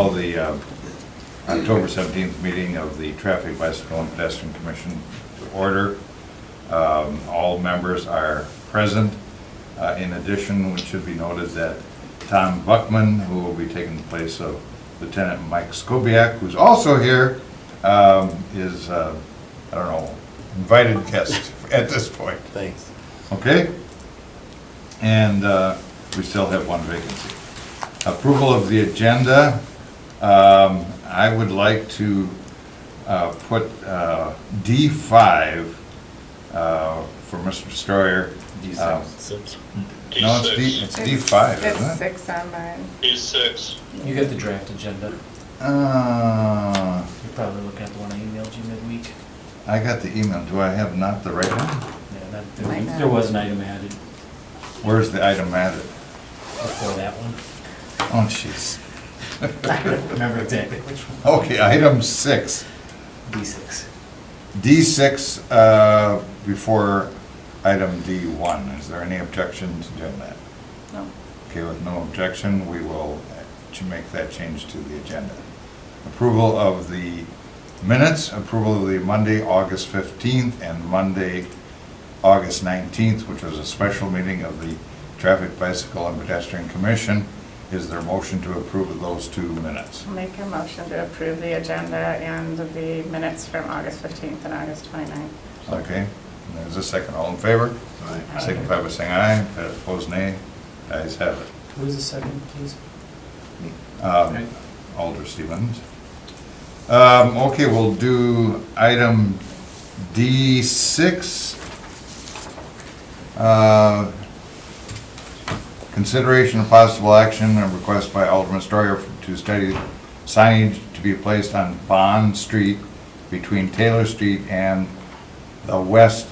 call the October 17th meeting of the Traffic, Bicycle, and Pedestrian Commission to order. All members are present. In addition, it should be noted that Tom Buckman, who will be taking the place of Lieutenant Mike Skobiak, who's also here, is, I don't know, invited guest at this point. Thanks. Okay? And we still have one vacancy. Approval of the agenda. I would like to put D5 for Mr. Stoyer. D6. No, it's D5, It's isn't it? 6 on mine. D6. You got the draft agenda. You probably look at the one I emailed you midweek. I got the email. Do I have not the right one? Yeah, Might not. there was an item added Where's the item added? before that one. Oh, jeez. I don't remember exactly which one. Okay, item 6. D6. D6 before item D1. Is there any objection to doing that? No. Okay, with no objection, we will make that change to the agenda. Approval of the minutes, approval of the Monday, August 15th, and Monday, August 19th, which was a special meeting of the Traffic, Bicycle, and Pedestrian Commission. Is there a motion to approve of those 2 minutes? I'll make a motion to approve the agenda and the minutes from August 15th and August 29th. Okay, and there's a second. All in favor? Aye. Signify by saying aye. Opposed, nay. Ayes have it. Who was the second, please? Alder Stevens. Okay, we'll do item D6. Consideration of possible action, a request by Alderman Stoyer to study signage to be placed on Bond Street between Taylor Street and the west,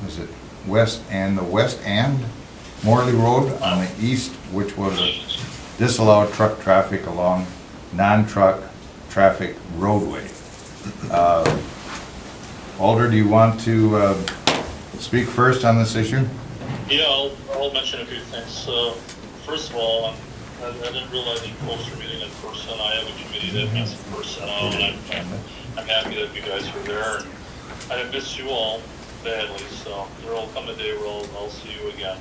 is it west and Morley Road on the east, which was disallow truck traffic along non-truck traffic roadway. Alder, do you want to speak first on this issue? Yeah, I'll mention a few things. First of all, I didn't realize you folks were meeting in person. I have a committee that meets in person, and I'm happy that you guys were there. And I have missed you all badly, so there will come a day where I'll see you again.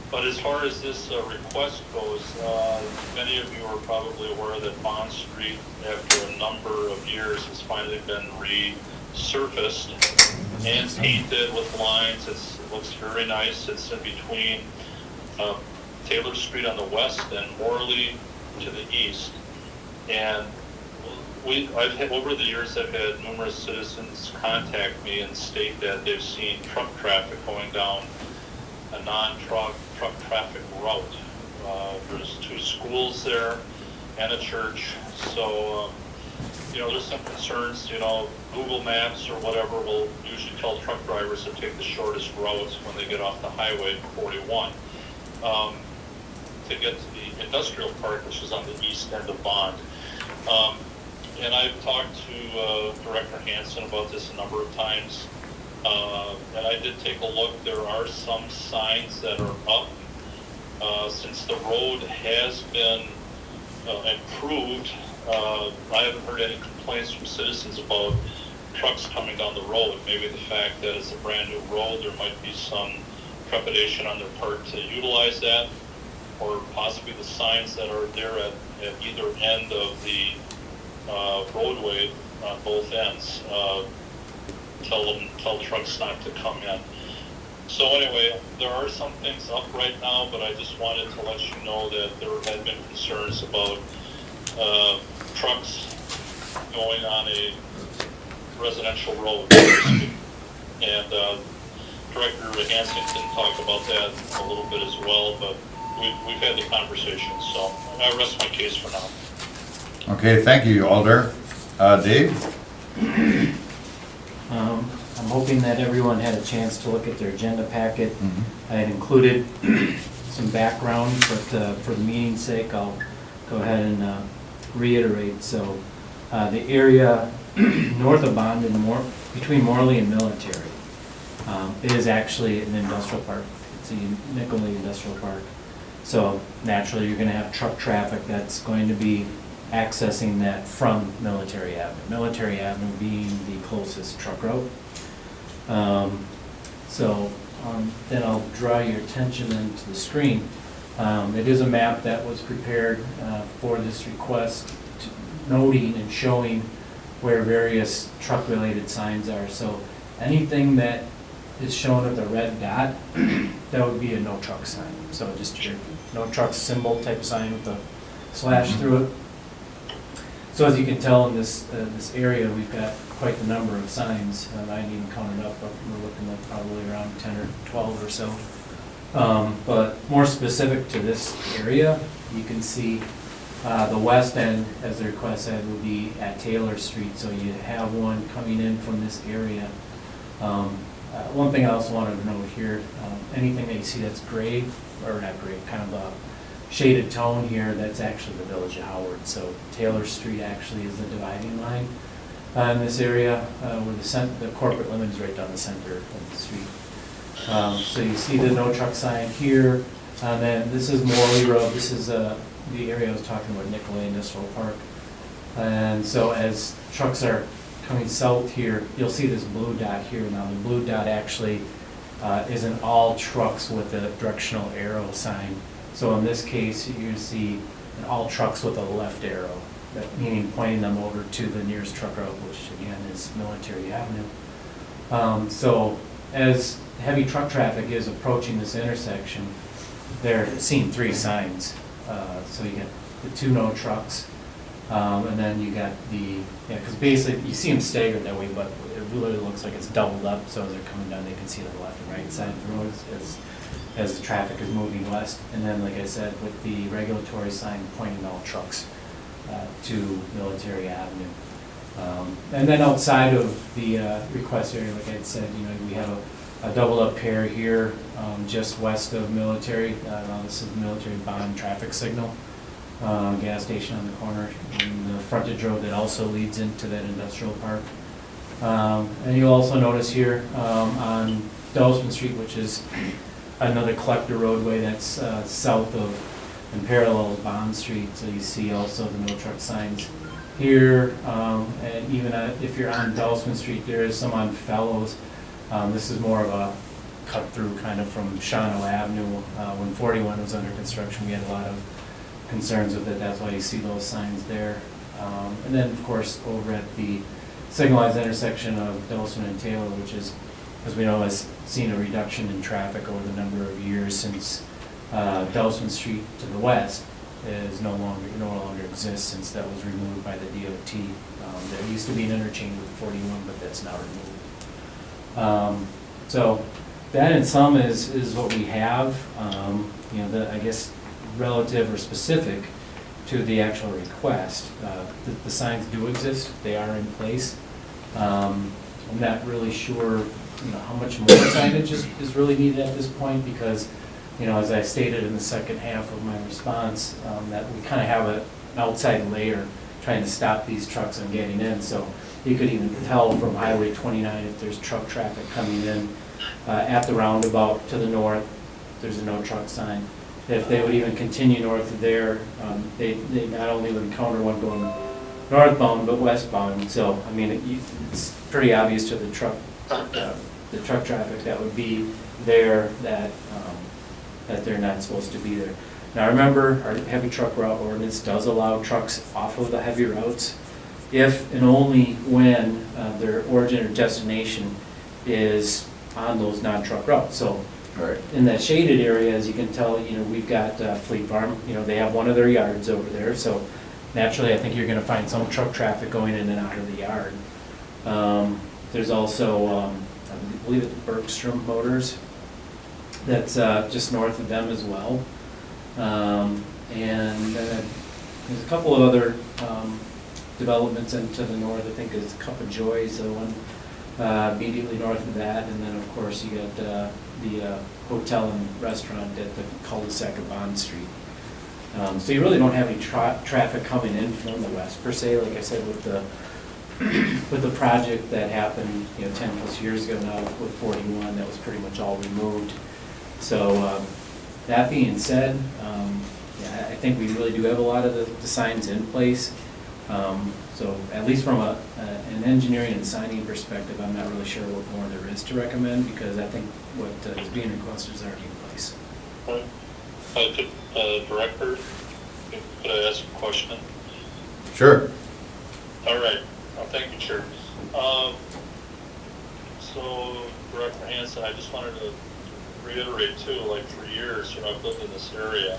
But as far as this request goes, many of you are probably aware that Bond Street, after a number of years, has finally been resurfaced and painted with lines. It looks very nice. It's in between Taylor Street on the west and Morley to the east. And over the years, I've had numerous citizens contact me and state that they've seen truck traffic going down a non-truck traffic route. There's 2 schools there and a church. So, there's some concerns. Google Maps or whatever will usually tell truck drivers to take the shortest routes when they get off the highway 41 to get to the industrial park, which is on the east end of Bond. And I've talked to Director Hansen about this a number of times. And I did take a look. There are some signs that are up. Since the road has been improved, I haven't heard any complaints from citizens about trucks coming down the road. Maybe the fact that it's a brand new road, there might be some trepidation on their part to utilize that, or possibly the signs that are there at either end of the roadway on both ends tell trucks not to come in. So anyway, there are some things up right now, but I just wanted to let you know that there had been concerns about trucks going on a residential road. And Director Hansen can talk about that a little bit as well, but we've had the conversation, so I rest my case for now. Okay, thank you, Alder. Dave? I'm hoping that everyone had a chance to look at their agenda packet. Mm-hmm. I had included some background, but for the meeting's sake, I'll go ahead and reiterate. So the area north of Bond and between Morley and Military, it is actually an industrial park. It's a Nicolay Industrial Park. So naturally, you're gonna have truck traffic that's going to be accessing that from Military Avenue. Military Avenue being the closest truck route. Then I'll draw your attention then to the screen. It is a map that was prepared for this request, noting and showing where various truck-related signs are. So anything that is shown with a red dot, that would be a no truck sign. So just your no truck symbol type sign with a slash through it. So as you can tell in this area, we've got quite the number of signs. I didn't even count it up, but we're looking at probably around 10 or 12 or so. But more specific to this area, you can see the west end, as the request said, would be at Taylor Street. So you have one coming in from this area. One thing I also wanted to note here, anything that you see that's gray, or not gray, kind of a shaded tone here, that's actually the Village of Howard. So Taylor Street actually is the dividing line in this area, where the corporate limit is right down the center of the street. So you see the no truck sign here, and then this is Morley Road. This is the area I was talking about, Nicolay Industrial Park. And so as trucks are coming south here, you'll see this blue dot here. Now the blue dot actually isn't all trucks with a directional arrow sign. So in this case, you see an all trucks with a left arrow, meaning pointing them over to the nearest truck route, which again is Military Avenue. So as heavy truck traffic is approaching this intersection, they're seeing three signs. So you get the two no trucks, and then you got because basically you see them staggered that way, but it really looks like it's doubled up, so as they're coming down, they can see the left and right side of the road as the traffic is moving west. And then, like I said, with the regulatory sign pointing all trucks to Military Avenue. And then outside of the request area, like I said, we have a double up pair here just west of Military. This is the Military Bond traffic signal. Gas station on the corner, and the frontage road that also leads into that industrial park. And you'll also notice here on Delsman Street, which is another collector roadway that's south of and parallels Bond Street. So you see also the no truck signs here, and even if you're on Delsman Street, there is some on Fellows. This is more of a cut through kind of from Shawano Avenue. When 41 was under construction, we had a lot of concerns with it. That's why you see those signs there. And then, of course, over at the signalized intersection of Delsman and Taylor, which is, as we know, has seen a reduction in traffic over the number of years since Delsman Street to the west no longer exists, since that was removed by the DOT. There used to be an interchange with 41, but that's now removed. So that in sum is what we have. I guess relative or specific to the actual request. The signs do exist, they are in place. I'm not really sure how much more signage is really needed at this point, because as I stated in the second half of my response, that we kind of have an outside layer trying to stop these trucks from getting in. So you could even tell from Highway 29 if there's truck traffic coming in at the roundabout to the north, there's a no truck sign. If they would even continue north of there, they not only would encounter one going northbound but westbound. So I mean, it's pretty obvious to the truck traffic that would be there that they're not supposed to be there. Now remember, our heavy truck route ordinance does allow trucks off of the heavy routes if and only when their origin or destination is on those non-truck routes. So in that shaded area, as you can tell, we've got Fleet Farm. They have one of their yards over there. So naturally, I think you're going to find some truck traffic going in and out of the yard. There's also, I believe it's Bergstrom Motors. That's just north of them as well. And there's a couple of other developments into the north. I think is Cup of Joy's the one immediately north of that, and then of course you got the hotel and restaurant at the cul-de-sac of Bond Street. So you really don't have any traffic coming in from the west per se. Like I said, with the project that happened 10 plus years ago now with 41, that was pretty much all removed. So That being said, yeah, I think we really do have a lot of the signs in place. So at least from an engineering and signing perspective, I'm not really sure what more there is to recommend, because I think what is being requested is already in place. Director, could I ask a question? Sure. All right, thank you, Chair. So, Director Hanson, I just wanted to reiterate too, like for years, I've lived in this area,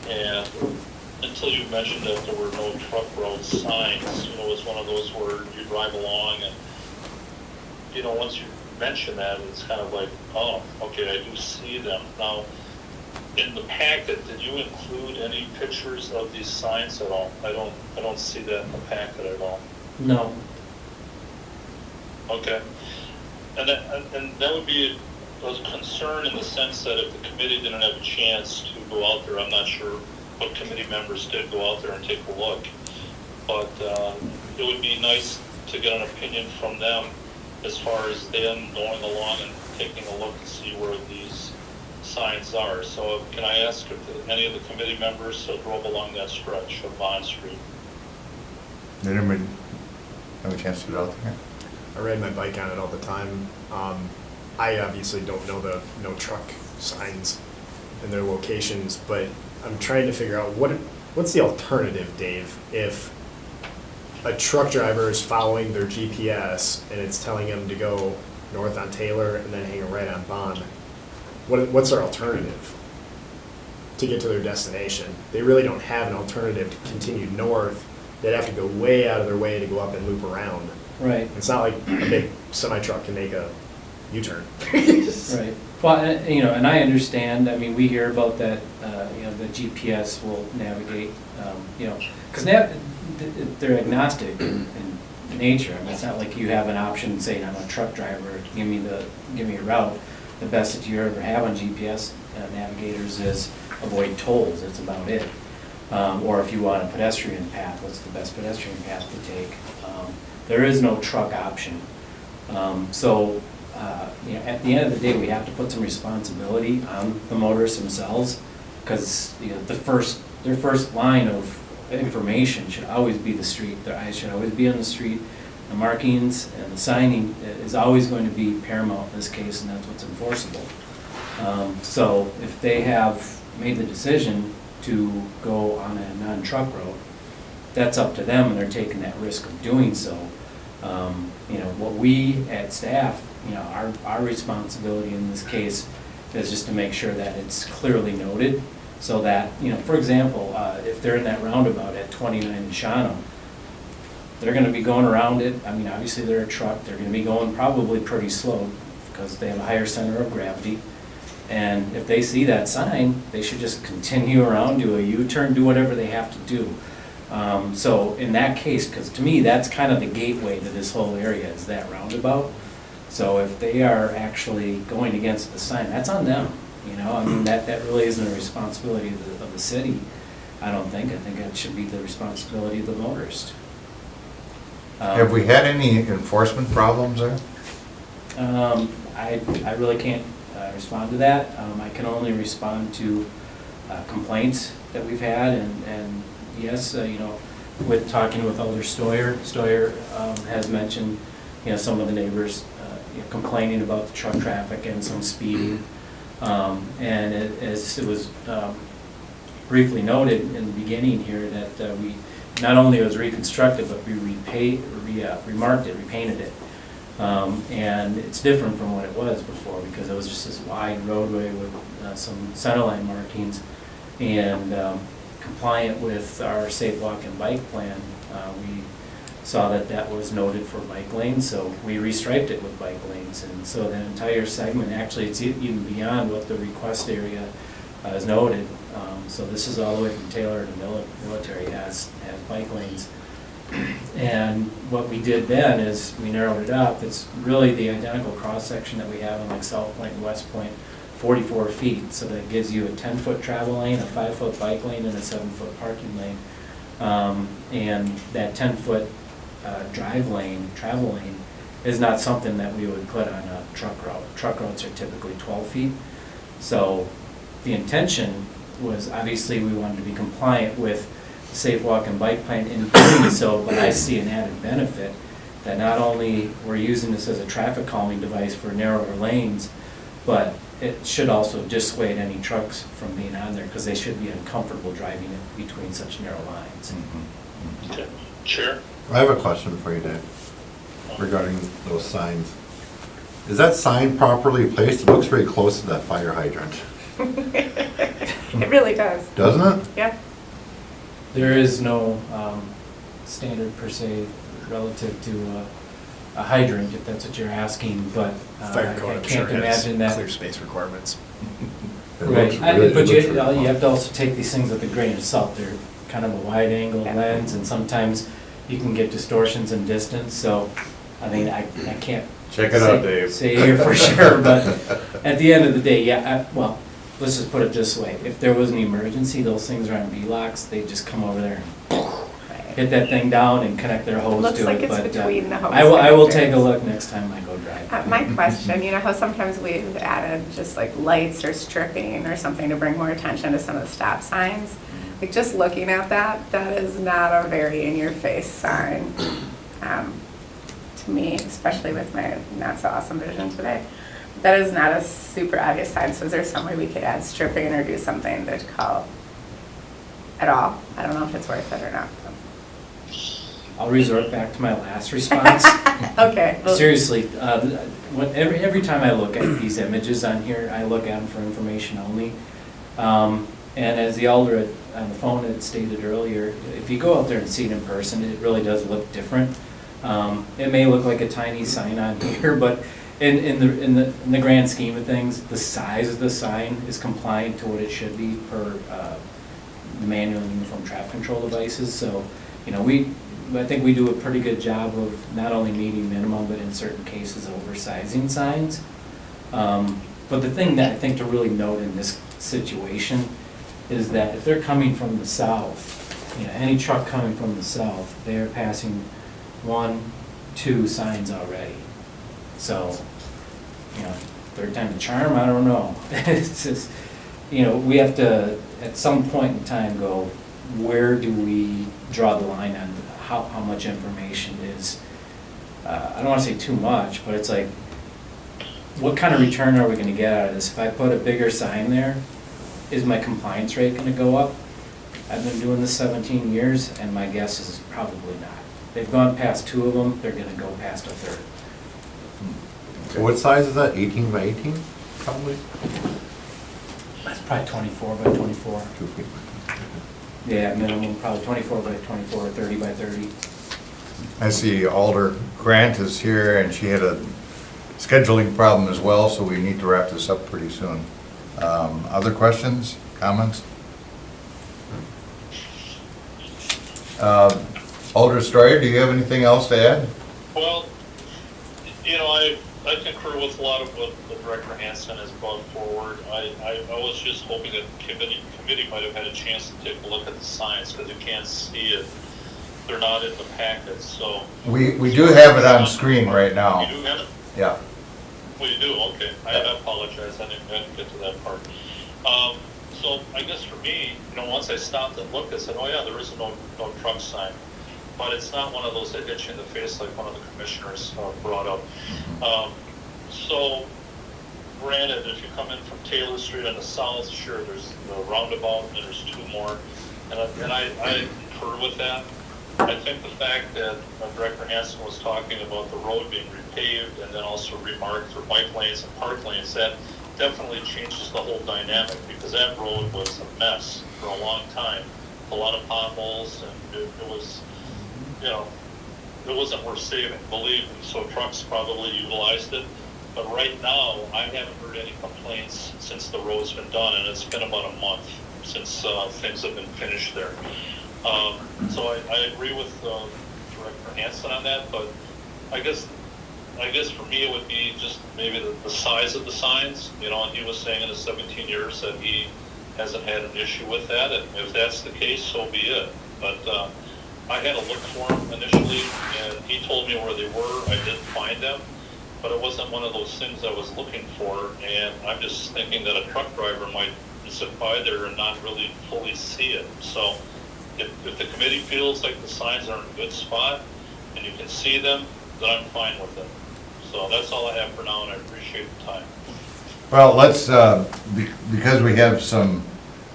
and until you mentioned that there were no truck road signs, it was one of those where you drive along and, once you mention that, it's kind of like, oh, okay, I do see them. Now, in the packet, did you include any pictures of these signs at all? I don't see that in the packet at all. No. Okay. And that would be a concern in the sense that if the committee didn't have a chance to go out there, I'm not sure what committee members did go out there and take a look, but it would be nice to get an opinion from them as far as them going along and taking a look to see where these signs are. So can I ask if any of the committee members drove along that stretch of Bond Street? Did anybody have a chance to get out there? I ride my bike on it all the time. I obviously don't know the no truck signs and their locations, but I'm trying to figure out what's the alternative, Dave, if a truck driver is following their GPS and it's telling them to go north on Taylor and then hang a right on Bond. What's their alternative to get to their destination? They really don't have an alternative to continue north. They'd have to go way out of their way to go up and loop around. Right. It's not like a big semi-truck can make a U-turn. Right. Well, and I understand, I mean, we hear about that, the GPS will navigate, because they're agnostic in nature. I mean, it's not like you have an option saying, I'm a truck driver, give me a route. The best that you ever have on GPS navigators is avoid tolls, that's about it. Or if you want a pedestrian path, what's the best pedestrian path to take? There is no truck option. At the end of the day, we have to put some responsibility on the motorists themselves, because their first line of information should always be the street. Their eyes should always be on the street. The markings and the signing is always going to be paramount in this case, and that's what's enforceable. So if they have made the decision to go on a non-truck road, that's up to them, and they're taking that risk of doing so. What we at staff, our responsibility in this case is just to make sure that it's clearly noted, so that, for example, if they're in that roundabout at 29 in Shawano, they're going to be going around it. I mean, obviously they're a truck. They're going to be going probably pretty slow because they have a higher center of gravity. And if they see that sign, they should just continue around, do a U-turn, do whatever they have to do. So in that case, because to me, that's kind of the gateway to this whole area, is that roundabout. So if they are actually going against the sign, that's on them. I mean, that really isn't a responsibility of the city, I don't think. I think it should be the responsibility of the motorist. Have we had any enforcement problems there? I really can't respond to that. I can only respond to complaints that we've had, and yes, with talking with Alder Stoyer has mentioned, some of the neighbors complaining about the truck traffic and some speeding. And as it was briefly noted in the beginning here, that we not only was reconstructed, but we remarked it, repainted it. And it's different from what it was before, because it was just this wide roadway with some centerline markings, and compliant with our safe walk and bike plan, we saw that was noted for bike lanes, so we restriped it with bike lanes. And so that entire segment, actually it's even beyond what the request area is noted. So this is all the way from Taylor to Military has bike lanes. And what we did then is we narrowed it up. It's really the identical cross-section that we have on like South Point and West Point, 44 feet. So that gives you a 10-foot travel lane, a 5-foot bike lane, and a 7-foot parking lane. And that 10-foot travel lane, is not something that we would put on a truck route. Truck routes are typically 12 feet. So the intention was, obviously, we wanted to be compliant with the Safe Walk and Bike Plan in doing so, but I see an added benefit that not only we're using this as a traffic calming device for narrower lanes, but it should also dissuade any trucks from being on there, because they should be uncomfortable driving it between such narrow lines. Okay. Chair? I have a question for you, Dave, regarding those signs. Is that sign properly placed? It looks very close to that fire hydrant, It really does, doesn't it? yeah. There is no standard per se relative to a hydrant, if that's what you're asking, but Fire I code, I'm sure, can't has imagine that. clear space requirements. It Right, looks really- but it you looks really you have to close. also take these things with a grain of salt. They're kind of a wide angle Yeah. lens, and sometimes you can get distortions in distance, so, I mean, I can't. Check it out, say- Dave. Say here for sure, but at the end of the day, yeah, well, let's just put it this way. If there was an emergency, those things are on V-locks, they just come over there and hit that thing down and connect their hose to it. Looks like it's but, between the hose I will connectors. take a look next time I go drive. My question, you know how sometimes we've added just like lights or stripping or something to bring more attention to some of the stop signs? Like just looking at that, that is not a very in-your-face sign, to me, especially with my not so awesome vision today. That is not a super obvious sign, so is there some way we could add stripping or do something to call at all? I don't know if it's worth it or not. I'll resort back to my last response. Okay. well- Seriously, every time I look at these images on here, I look at them for information only. And as the alder on the phone had stated earlier, if you go out there and see it in person, it really does look different. It may look like a tiny sign on here, but in the grand scheme of things, the size of the sign is compliant to what it should be per the manual and uniform traffic control devices. So, you know, I think we do a pretty good job of not only meeting minimum, but in certain cases oversizing signs. But the thing that I think to really note in this situation is that if they're coming from the south, you know, any truck coming from the south, they are passing 1, 2 signs already. So, you know, third time the charm, I don't know. It's just, you know, we have to, at some point in time, go, where do we draw the line on how much information is, I don't want to say too much, but it's like, what kind of return are we going to get out of this? If I put a bigger sign there, is my compliance rate going to go up? I've been doing this 17 years, and my guess is probably not. They've gone past 2 of them, they're going to go past a third. So what size is that, 18 by 18, probably? That's probably 24 by 24. 2 feet. Yeah, minimum, probably 24 by 24, or 30 by 30. I see Alder Grant is here, and she had a scheduling problem as well, so we need to wrap this up pretty soon. Other questions, comments? Alder Stroyer, do you have anything else to add? Well, you know, I concur with a lot of what the Director Hanson has brought forward. I was just hoping that the committee might have had a chance to take a look at the signs, because you can't see it. They're not in the packet, so. We do have it on screen right now. You do have it? Yeah. Well, you do, okay. I apologize, I didn't get to that part. So I guess for me, you know, once I stopped and looked, I said, oh yeah, there is no truck sign. But it's not one of those that hit you in the face like one of the commissioners brought up. So granted, if you come in from Taylor Street on the south, sure, there's the roundabout, and there's 2 more. And I concur with that. I think the fact that Director Hanson was talking about the road being repaved and then also remarked for bike lanes and park lanes, that definitely changes the whole dynamic, because that road was a mess for a long time. A lot of potholes, and it was, you know, it wasn't worth saving, believe me. So trucks probably utilized it. But right now, I haven't heard any complaints since the road's been done, and it's been about a month since things have been finished there. So I agree with Director Hanson on that, but I guess for me it would be just maybe the size of the signs, you know, and he was saying in the 17 years that he hasn't had an issue with that, and if that's the case, so be it. But I had a look for them initially, and he told me where they were. I did find them, but it wasn't one of those things I was looking for, and I'm just thinking that a truck driver might sit by there and not really fully see it. So if the committee feels like the signs are in a good spot and you can see them, then I'm fine with it. So that's all I have for now, and I appreciate the time. Well, let's, because we have some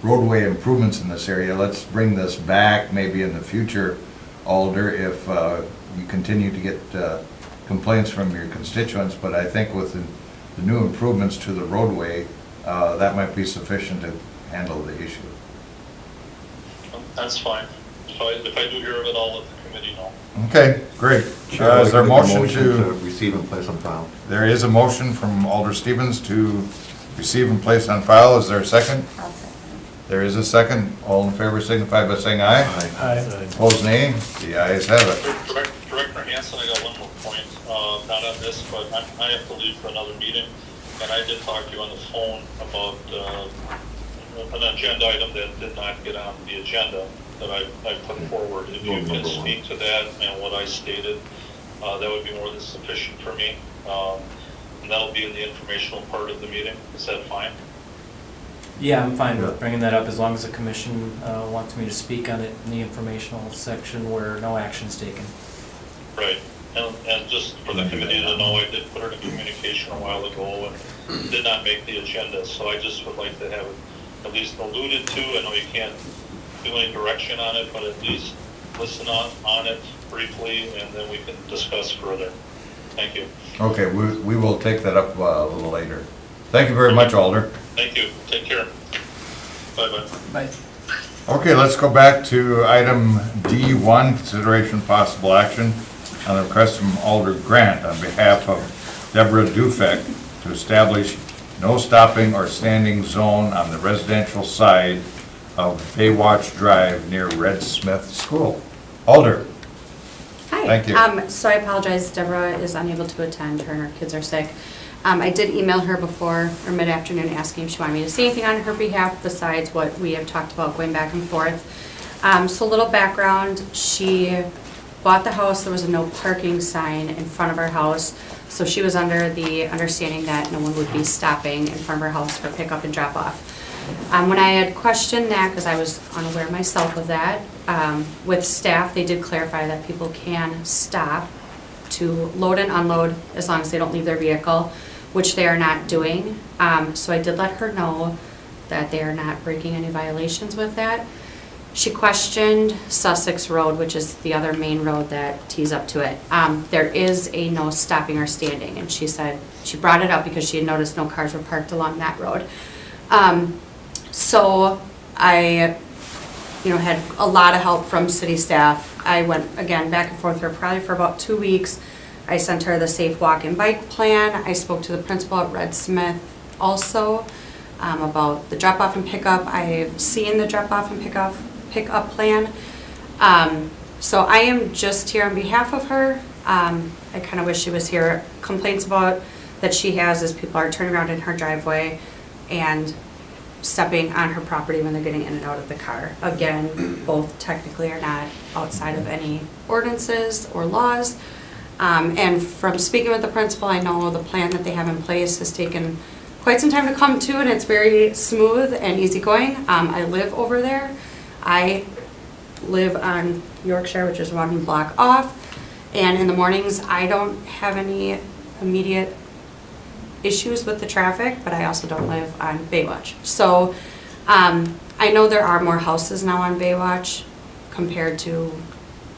roadway improvements in this area, let's bring this back maybe in the future, Alder, if you continue to get complaints from your constituents. But I think with the new improvements to the roadway, that might be sufficient to handle the issue. That's fine. If I do hear of it, I'll let the committee know. Okay, great. Chair, Is there a I'd like to motion make to? receive and place on file? There is a motion from Alder Stevens to receive and place on file. Is there a second? I'll second. There is a second. All in favor signify by saying aye. Aye. Opposed, nay. The ayes have it. Director Hanson, I got one more point, not on this, but I have to leave for another meeting. And I did talk to you on the phone about an agenda item that did not get on the agenda that I put forward. If you can speak to that and what I stated, that would be more than sufficient for me. And that'll be in the informational part of the meeting. Is that fine? Yeah, I'm fine with bringing that up as long as the commission wants me to speak on it in the informational section where no action is taken. Right. And just for the committee to know, I did put her in communication a while ago and did not make the agenda. So I just would like to have it at least alluded to. I know you can't do any direction on it, but at least listen on it briefly, and then we can discuss further. Thank you. Okay, we will take that up a little later. Thank you very much, Alder. Thank you. Take care. Bye-bye. Bye. Okay, let's go back to item D1, consideration possible action on the request from Alder Grant on behalf of Deborah Dufek to establish no stopping or standing zone on the residential side of Baywatch Drive near Red Smith School. Alder. Hi. Thank you. So I apologize, Deborah is unable to attend, her and her kids are sick. I did email her before, or mid-afternoon, asking if she wanted me to say anything on her behalf besides what we have talked about going back and forth. So a little background, she bought the house, there was a no parking sign in front of her house, so she was under the understanding that no one would be stopping in front of her house for pickup and drop off. When I had questioned that, because I was unaware myself of that, with staff, they did clarify that people can stop to load and unload as long as they don't leave their vehicle, which they are not doing. So I did let her know that they are not breaking any violations with that. She questioned Sussex Road, which is the other main road that tees up to it. There is a no stopping or standing, and she said, she brought it up because she had noticed no cars were parked along that road. So I, had a lot of help from city staff. I went, again, back and forth with her probably for about 2 weeks. I sent her the safe walk and bike plan. I spoke to the principal at Red Smith also about the drop-off and pickup. I've seen the drop-off and pickup plan. So I am just here on behalf of her. I kind of wish she was here. Complaints about that she has is people are turning around in her driveway and stepping on her property when they're getting in and out of the car. Again, both technically are not outside of any ordinances or laws. And from speaking with the principal, I know the plan that they have in place has taken quite some time to come to, and it's very smooth and easygoing. I live over there. I live on Yorkshire, which is 1 block off. And in the mornings, I don't have any immediate issues with the traffic, but I also don't live on Baywatch. So I know there are more houses now on Baywatch compared to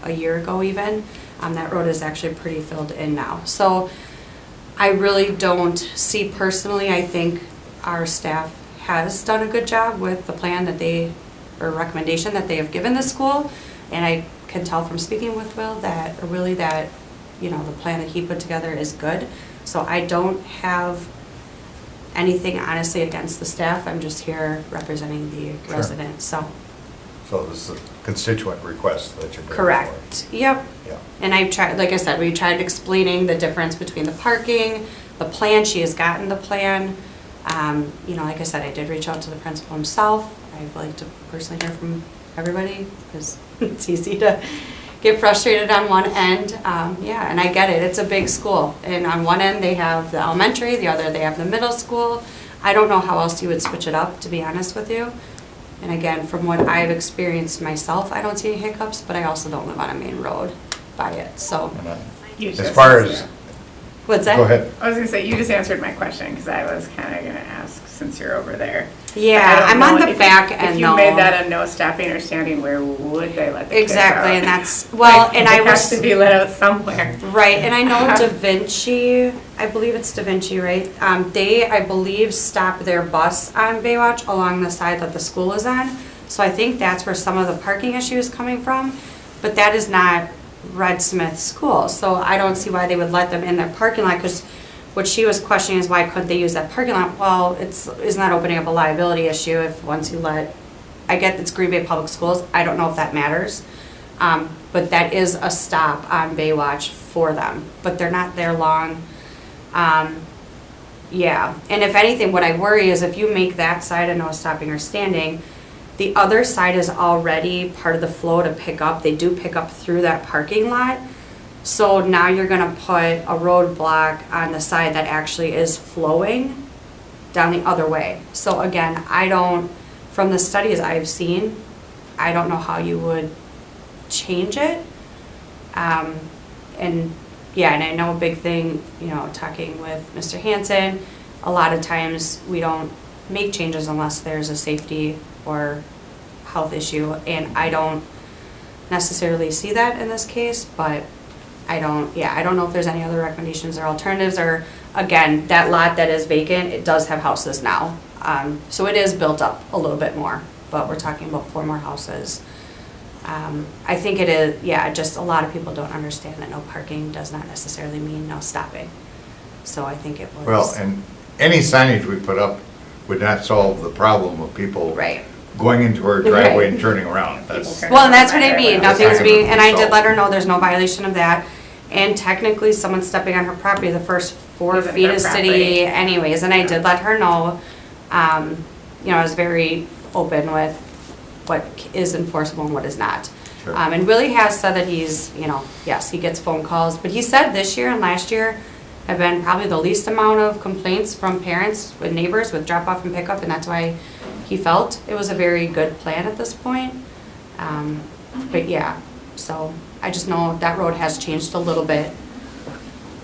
a year ago even. That road is actually pretty filled in now. So I really don't see personally, I think our staff has done a good job with the plan that or recommendation that they have given the school. And I can tell from speaking with Will that the plan that he put together is good. So I don't have anything honestly against the staff. I'm just here representing the Sure. residents. So this is a constituent request that you're bringing correct. Yep. Yeah. And I've tried, like I said, we tried explaining the difference between the parking, the plan. She has gotten the plan. Like I said, I did reach out to the principal himself. I'd like to personally hear from everybody because it's easy to get frustrated on one end. And I get it. It's a big school. And on one end, they have the elementary. The other, they have the middle school. I don't know how else you would switch it up, to be honest with you. And again, from what I've experienced myself, I don't see any hiccups, but I also don't live on a main road by it, so. You As just far answered as, it. What's that? go ahead. I was gonna say, you just answered my question, because I was kind of gonna ask, since you're over there. Yeah, But I don't I'm know on the if back you- end If you though. made that a no stopping or standing, where would they let the kids out? Exactly, and that's, well, Like, and I it has was. to be let out somewhere. Right, and I know Da Vinci, I believe it's Da Vinci, right? They, I believe, stop their bus on Baywatch along the side that the school is on. So I think that's where some of the parking issue is coming from, but that is not Red Smith School. So I don't see why they would let them in their parking lot, because what she was questioning is why couldn't they use that parking lot? Well, isn't that opening up a liability issue if once you let, I get it's Green Bay Public Schools, I don't know if that matters. But that is a stop on Baywatch for them, but they're not there long. Yeah, and if anything, what I worry is if you make that side a no stopping or standing, the other side is already part of the flow to pick up. They do pick up through that parking lot. So now you're gonna put a roadblock on the side that actually is flowing down the other way. So again, from the studies I've seen, I don't know how you would change it. And yeah, and I know a big thing, talking with Mr. Hansen, a lot of times we don't make changes unless there's a safety or health issue. And I don't necessarily see that in this case, but I don't know if there's any other recommendations or alternatives, or again, that lot that is vacant, it does have houses now. So it is built up a little bit more, but we're talking about 4 more houses. I think it is, just a lot of people don't understand that no parking does not necessarily mean no stopping. So I think it was. Well, and any signage we put up would not solve the problem of people Right. going into our driveway Right. and turning around. That's, People Well, and that's what I mean, That's nothing's not being, gonna and I did solve. let her know there's no violation of that. And technically, someone's stepping on her property, the first 4 Isn't feet their is property. city anyways, and I did let her know. I was very open with what is enforceable and what is not. Sure. And Willie has said that he's, yes, he gets phone calls, but he said this year and last year have been probably the least amount of complaints from parents with neighbors with drop off and pickup, and that's why he felt it was a very good plan at this point. But yeah, so I just know that road has changed a little bit.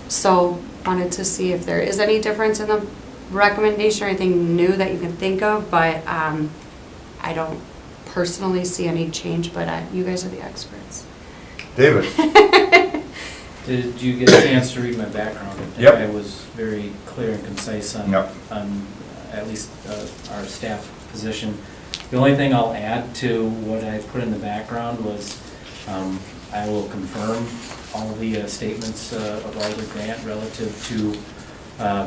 So wanted to see if there is any difference in the recommendation or anything new that you can think of, but I don't personally see any change, but you guys are the experts. David, Did you get a chance to read my background? I think Yep. I was very clear and concise on, Yep. on at least our staff position. The only thing I'll add to what I put in the background was, I will confirm all the statements of Alder Grant relative to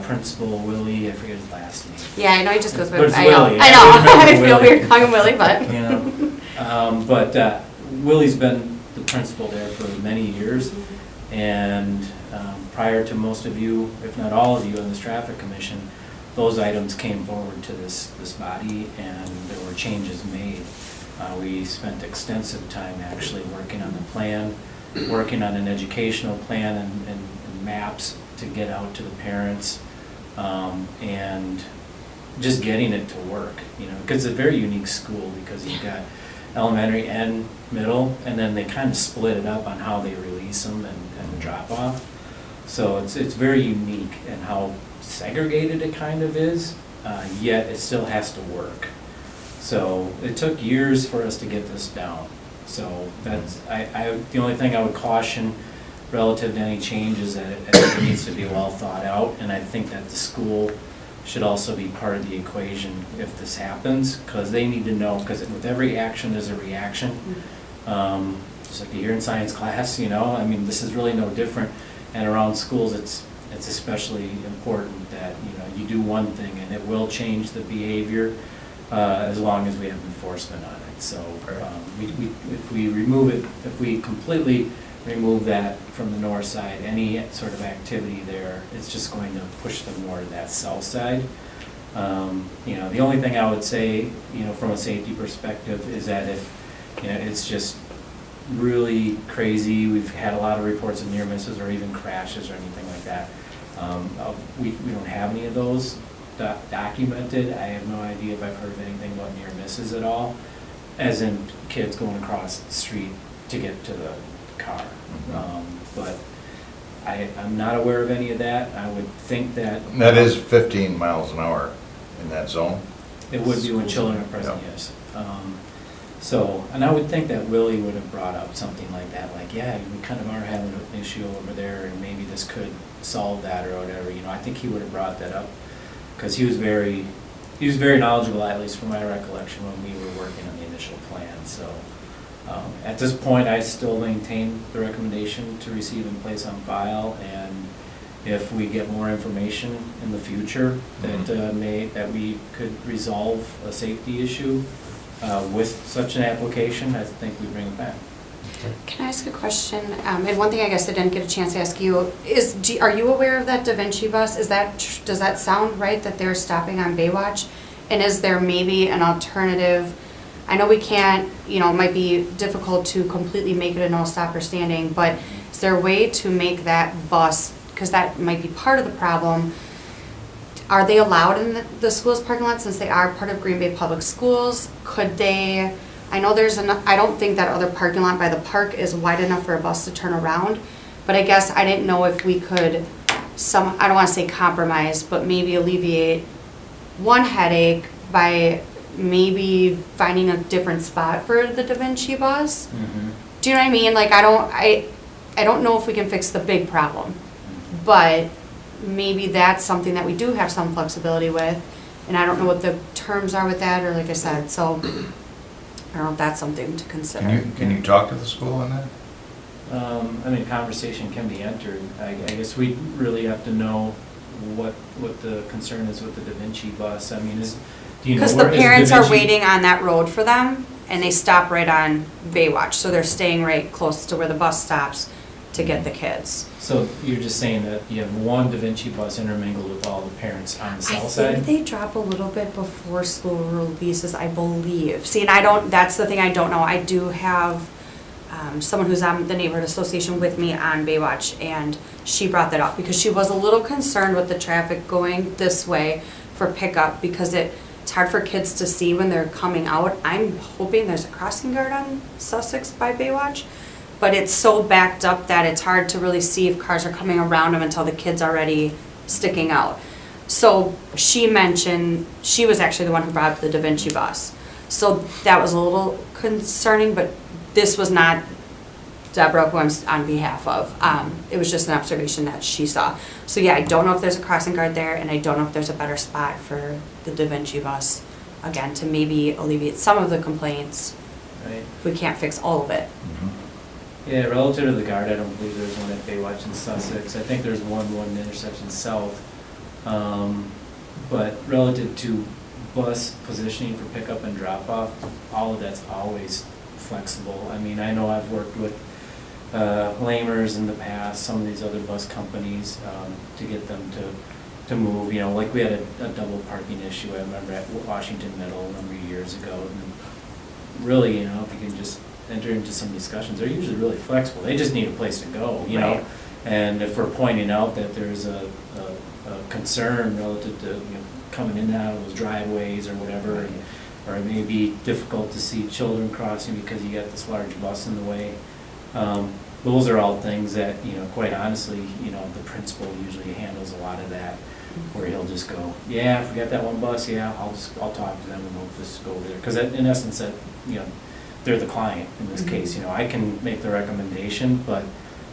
Principal Willie, I forget his last name. Yeah, I know he just goes by, But it's I know, Willie. I know, I Willie. feel weird calling him Willie, but. You know, but Willie's been the principal there for many years, and prior to most of you, if not all of you on this traffic commission, those items came forward to this body, and there were changes made. We spent extensive time actually working on the plan, working on an educational plan and maps to get out to the parents, and just getting it to work, because it's a very unique school, because you've got elementary and middle, and then they kind of split it up on how they release them and drop off. So it's very unique in how segregated it kind of is, yet it still has to work. So it took years for us to get this down. So that's, the only thing I would caution relative to any change is that it needs to be well thought out, and I think that the school should also be part of the equation if this happens, because they need to know, because with every action there's a reaction. Just like you hear in science class, this is really no different. And around schools, it's especially important that, you do one thing and it will change the behavior as long as we have enforcement on it. So if we completely remove that from the north side, any sort of activity there, it's just going to push them more to that south side. The only thing I would say, from a safety perspective, is that if, it's just really crazy, we've had a lot of reports of near misses or even crashes or anything like that. We don't have any of those documented. I have no idea if I've heard of anything about near misses at all, as in kids going across the street to get to the car. But I'm not aware of any of that. I would think that. That is 15 miles an hour in that zone. It would be when children are present, Yeah. yes. So, and I would think that Willie would have brought up something like that, like, yeah, we kind of are having an issue over there, and maybe this could solve that or whatever, you know, I think he would have brought that up, because he was very knowledgeable, at least from my recollection, when we were working on the initial plan, so. At this point, I still maintain the recommendation to receive and place on file, and if we get more information in the future that we could resolve a safety issue with such an application, I think we bring it back. Can I ask a question? And one thing I guess I didn't get a chance to ask you is, are you aware of that Da Vinci bus? Does that sound right that they're stopping on Baywatch? And is there maybe an alternative? I know we can't, you know, it might be difficult to completely make it a no stop or standing, but is there a way to make that bus, because that might be part of the problem, are they allowed in the school's parking lot since they are part of Green Bay Public Schools? Could they, I know I don't think that other parking lot by the park is wide enough for a bus to turn around, but I guess I didn't know if we could I don't want to say compromise, but maybe alleviate one headache by maybe finding a different spot for the Da Vinci bus. Do you know what I mean? Like, I don't know if we can fix the big problem, but maybe that's something that we do have some flexibility with, and I don't know what the terms are with that, or like I said, so I don't know if that's something to consider. Can you talk to the school on that? I mean, conversation can be entered. I guess we really have to know what the concern is with the Da Vinci bus. I mean, do you know Because the where is parents Da are Vinci- waiting on that road for them, and they stop right on Baywatch, so they're staying right close to where the bus stops to get the kids. So you're just saying that you have one Da Vinci bus intermingled with all the parents on the I south think side? they drop a little bit before school releases, I believe. See, and that's the thing I don't know. I do have someone who's on the neighborhood association with me on Baywatch, and she brought that up because she was a little concerned with the traffic going this way for pickup because it's hard for kids to see when they're coming out. I'm hoping there's a crossing guard on Sussex by Baywatch, but it's so backed up that it's hard to really see if cars are coming around them until the kid's already sticking out. So she mentioned, she was actually the one who brought up the Da Vinci bus. So that was a little concerning, but this was not Deborah, who I'm on behalf of. It was just an observation that she saw. So yeah, I don't know if there's a crossing guard there, and I don't know if there's a better spot for the Da Vinci bus, again, to maybe alleviate some of the complaints. Right. If we can't fix all of it. Yeah, relative to the guard, I don't believe there's one at Baywatch in Sussex. I think there's one intersection south. But relative to bus positioning for pickup and drop off, all of that's always flexible. I mean, I know I've worked with Lamers in the past, some of these other bus companies, to get them to move. You know, like we had a double parking issue, I remember at Washington Middle a number of years ago. And really, you know, if you can just enter into some discussions, they're usually really flexible. They just need a place to go, you know? Right. And if we're pointing out that there's a concern relative to, you know, coming in and out of those driveways or whatever, or it may be difficult to see children crossing because you got this large bus in the way. Those are all things that, you know, quite honestly, you know, the principal usually handles a lot of that, where he'll just go, yeah, I forgot that one bus, yeah, I'll talk to them and we'll just go over there. Because in essence, that, you know, they're the client in this case. You know, I can make the recommendation, but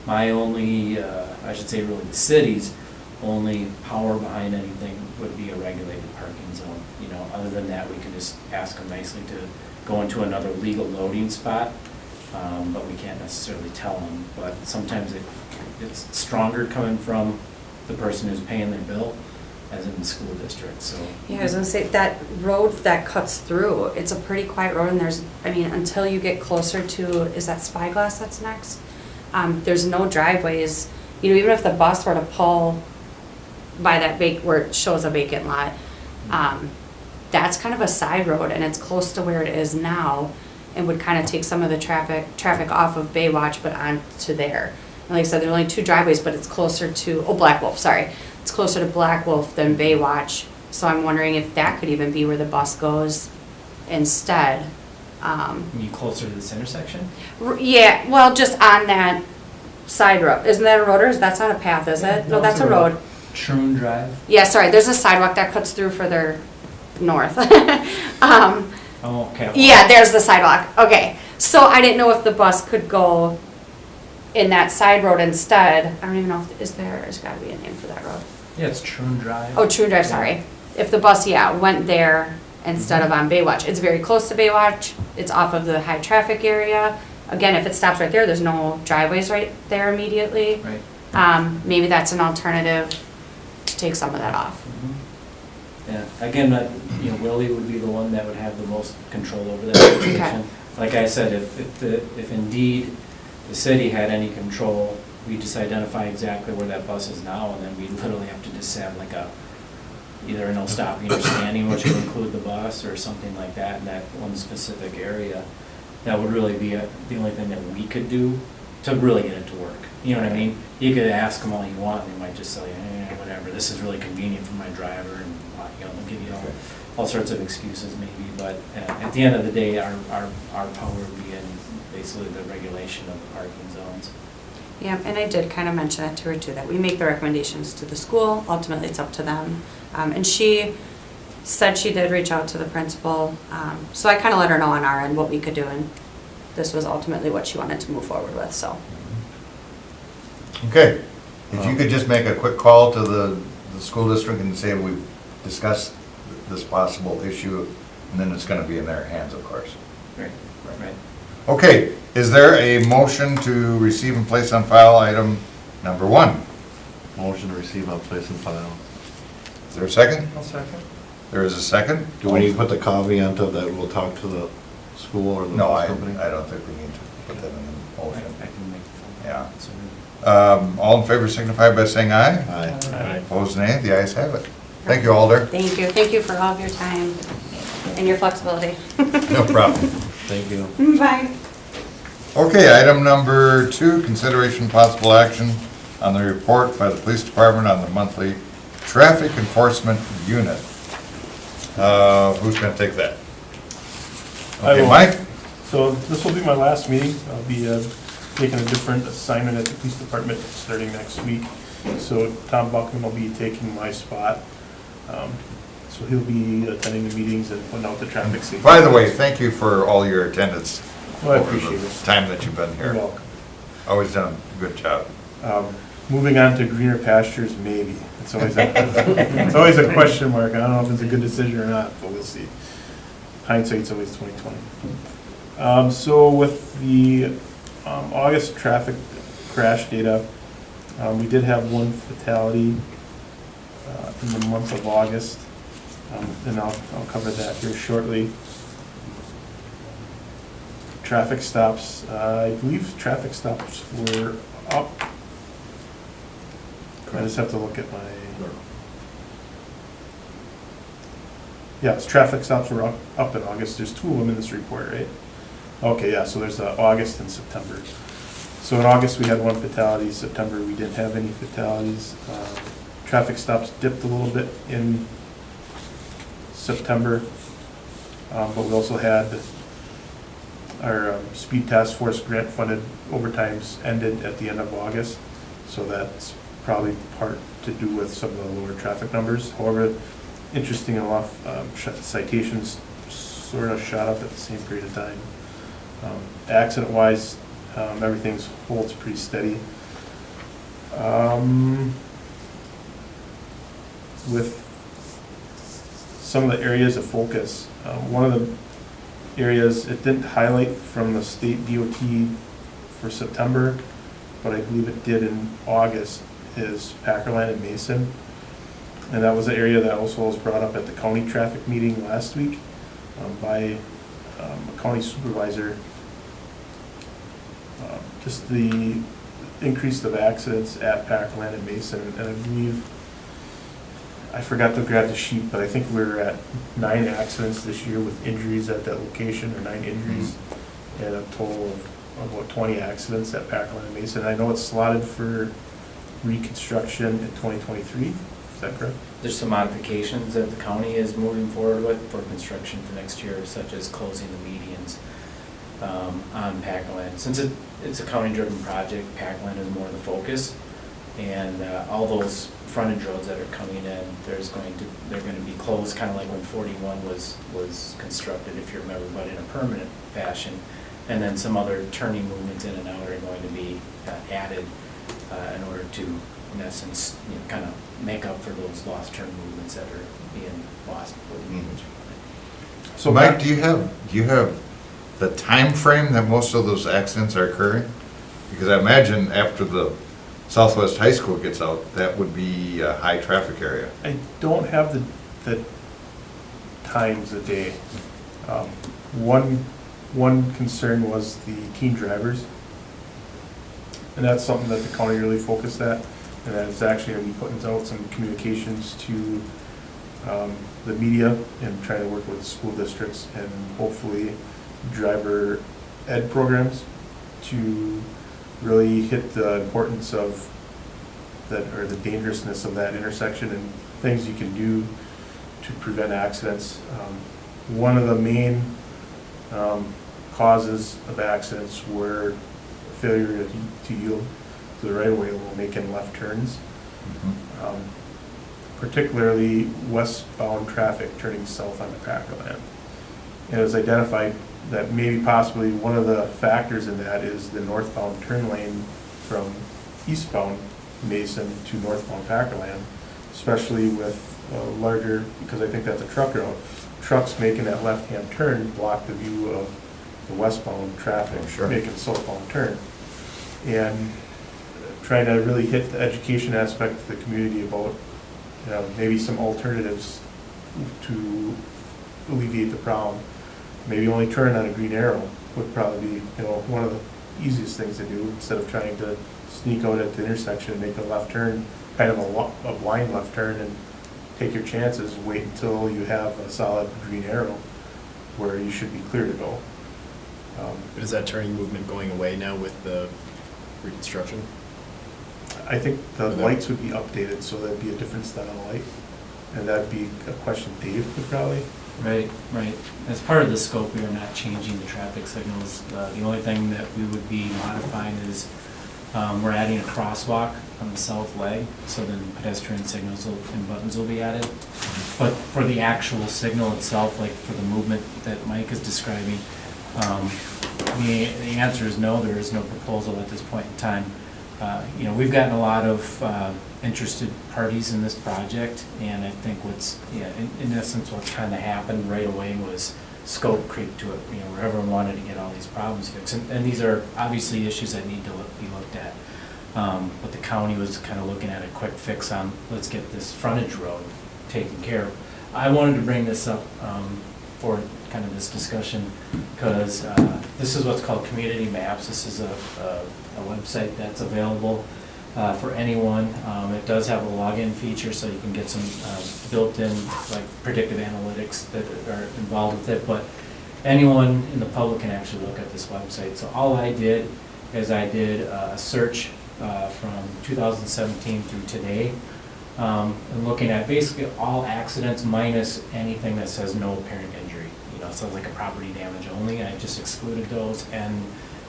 my only, I should say really the city's only power behind anything would be a regulated parking zone. You know, other than that, we can just ask them nicely to go into another legal loading spot, but we can't necessarily tell them. But sometimes it's stronger coming from the person who's paying their bill as in the school district, so. Yeah, I was gonna say, that road that cuts through, it's a pretty quiet road, and until you get closer to, is that Spyglass that's next? There's no driveways. You know, even if the bus were to pull by that where it shows a vacant lot, that's kind of a side road, and it's close to where it is now, and would kind of take some of the traffic off of Baywatch, but onto there. And like I said, there are only two driveways, but it's closer to, Black Wolf, sorry. It's closer to Black Wolf than Baywatch, So I'm wondering if that could even be where the bus goes instead. You closer to this intersection? Yeah, well, just on that side road. Isn't that a road, or that's not a path, is it? No, that's a road. Troon Drive? Yeah, sorry, there's a sidewalk that cuts through further north. Oh, okay. Yeah, there's the sidewalk. Okay, so I didn't know if the bus could go in that side road instead. I don't even know if, there's gotta be a name for that road. Yeah, it's Troon Drive. Oh, True Drive, sorry. If the bus, yeah, went there instead of on Baywatch. It's very close to Baywatch. It's off of the high traffic area. Again, if it stops right there, there's no driveways right there immediately. Right. Maybe that's an alternative to take some of that off. Mhm. Yeah, again, Willie would be the one that would have the most control over that situation. Like I said, if indeed the city had any control, we just identify exactly where that bus is now, and then we literally have to just have like either a no stopping or standing, which would include the bus or something like that in that one specific area. That would really be the only thing that we could do to really get it to work. You know what I mean? You could ask them all you want, and they might just say, whatever, this is really convenient for my driver, and they'll give you all sorts of excuses maybe, but at the end of the day, our power would be in basically the regulation of the parking zones. Yeah, and I did kind of mention it to her too, that we make the recommendations to the school. Ultimately, it's up to them. And she said she did reach out to the principal. So I kind of let her know on our end what we could do, and this was ultimately what she wanted to move forward with, so. Okay, if you could just make a quick call to the school district and say we've discussed this possible issue, and then it's gonna be in their hands, of course. Right. Okay, is there a motion to receive and place on file item number 1? Motion to receive on place and file. Is there a second? I'll second. There is a second? Do we need to put the caveat of that we'll talk to the school or the No, bus I company? don't think we need to put that in the motion. I can make the phone Yeah. call. So, All in favor signify by saying aye. Aye. Opposed, nay. The ayes have it. Thank you, Alder. Thank you. Thank you for all of your time and your flexibility. No problem. Thank you. Bye. Okay, item number 2, consideration possible action on the report by the police department on the monthly traffic enforcement unit. Who's gonna take that? I Okay, will. Mike? So this will be my last meeting. I'll be taking a different assignment at the police department starting next week. So Tom Buckman will be taking my spot. So he'll be attending the meetings and putting out the traffic safety. By the way, thank you for all your attendance. Well, I over appreciate the it. time that you've been You're here. welcome. Always done a good job. Moving on to greener pastures, maybe. It's always it's always a question mark. I don't know if it's a good decision or not, but we'll see. Hindsight's always 20/20. So with the August traffic crash data, we did have one fatality in the month of August, and I'll cover that here shortly. Traffic stops, I believe traffic stops were up. I just have to look at my, yes, traffic stops were up in August. There's 2 of them in this report, right? Okay, yeah, so there's August and September. So in August, we had 1 fatality. September, we didn't have any fatalities. Traffic stops dipped a little bit in September, but we also had our speed task force grant funded overtimes ended at the end of August. So that's probably part to do with some of the lower traffic numbers. However, interesting enough, citations sort of shot up at the same period of time. Accident-wise, everything holds pretty steady. With some of the areas of focus, one of the areas it didn't highlight from the state DOT for September, but I believe it did in August, is Packerland and Mason. And that was an area that also was brought up at the county traffic meeting last week by a county supervisor. Just the increase of accidents at Packerland and Mason, and I believe, I forgot to grab the sheet, but I think we were at 9 accidents this year with injuries at that location, or 9 injuries, and a total of about 20 accidents at Packerland and Mason. I know it's slotted for reconstruction in 2023, Is that correct? There's some modifications that the county is moving forward with for construction for next year, such as closing the medians on Packland. Since it's a county-driven project, Packland is more the focus, and all those frontage roads that are coming in, they're going to be closed, kind of like when 41 was constructed, if you remember, but in a permanent fashion. And then some other turning movements in and out are going to be added in order to, in essence, kind of make up for those lost turn movements that are being lost. So Mike, do you have the time frame that most of those accidents are occurring? Because I imagine after the Southwest High School gets out, that would be a high traffic area. I don't have the times a day. One concern was the teen drivers. And that's something that the county really focused at. And that is actually going to be putting out some communications to the media and trying to work with the school districts and hopefully driver ed programs to really hit the importance of that, or the dangerousness of that intersection and things you can do to prevent accidents. One of the main causes of accidents were failure to yield to the right of way while making left turns. Particularly westbound traffic turning south onto Packland. And it was identified that maybe possibly one of the factors in that is the northbound turn lane from eastbound Mason to northbound Packland, especially with larger, because I think that's a truck route, trucks making that left-hand turn block the view of the westbound traffic, making the southbound turn. And trying to really hit the education aspect of the community about maybe some alternatives to alleviate the problem. Maybe only turn on a green arrow would probably be, one of the easiest things to do instead of trying to sneak out at the intersection and make a left turn, kind of a blind left turn, and take your chances. Wait until you have a solid green arrow where you should be clear to go. But is that turning movement going away now with the reconstruction? I think the lights would be updated, so that'd be a different style of light, and that'd be a question Dave could probably. Right. As part of the scope, we are not changing the traffic signals. The only thing that we would be modifying is we're adding a crosswalk on the south leg, so then pedestrian signals and buttons will be added. But for the actual signal itself, like for the movement that Mike is describing, the answer is no, there is no proposal at this point in time. We've gotten a lot of interested parties in this project, and I think in essence, what's kind of happened right away was scope creep to it, where everyone wanted to get all these problems fixed. And these are obviously issues that need to be looked at. But the county was kind of looking at a quick fix on, let's get this frontage road taken care of. I wanted to bring this up for kind of this discussion because this is what's called community maps. This is a website that's available for anyone. It does have a login feature, so you can get some built-in like predictive analytics that are involved with it, but anyone in the public can actually look at this website. So all I did is I did a search from 2017 through today, and looking at basically all accidents minus anything that says no apparent injury. So like a property damage only, I just excluded those, and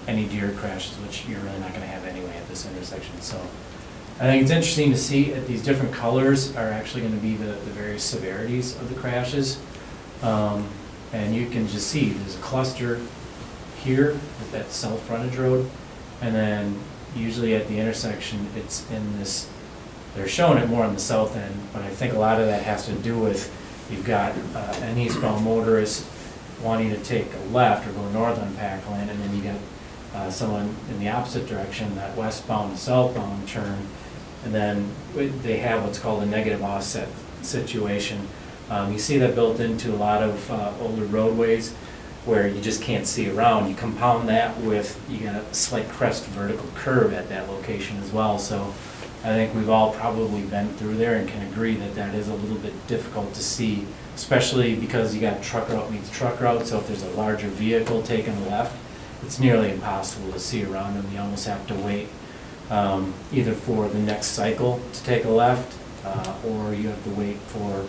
any deer crashes, which you're really not going to have anyway at this intersection. So I think it's interesting to see that these different colors are actually going to be the various severities of the crashes. And you can just see there's a cluster here at that south frontage road, and then usually at the intersection it's in this, they're showing it more on the south end, but I think a lot of that has to do with you've got an eastbound motorist wanting to take a left or go north on Packland, and then you got someone in the opposite direction, that westbound to southbound turn, and then they have what's called a negative offset situation. You see that built into a lot of older roadways where you just can't see around. You compound that with, you got a slight crest vertical curve at that location as well. So I think we've all probably been through there and can agree that that is a little bit difficult to see, especially because you got truck route meets truck route. So if there's a larger vehicle taking a left, it's nearly impossible to see around them. You almost have to wait either for the next cycle to take a left or you have to wait for,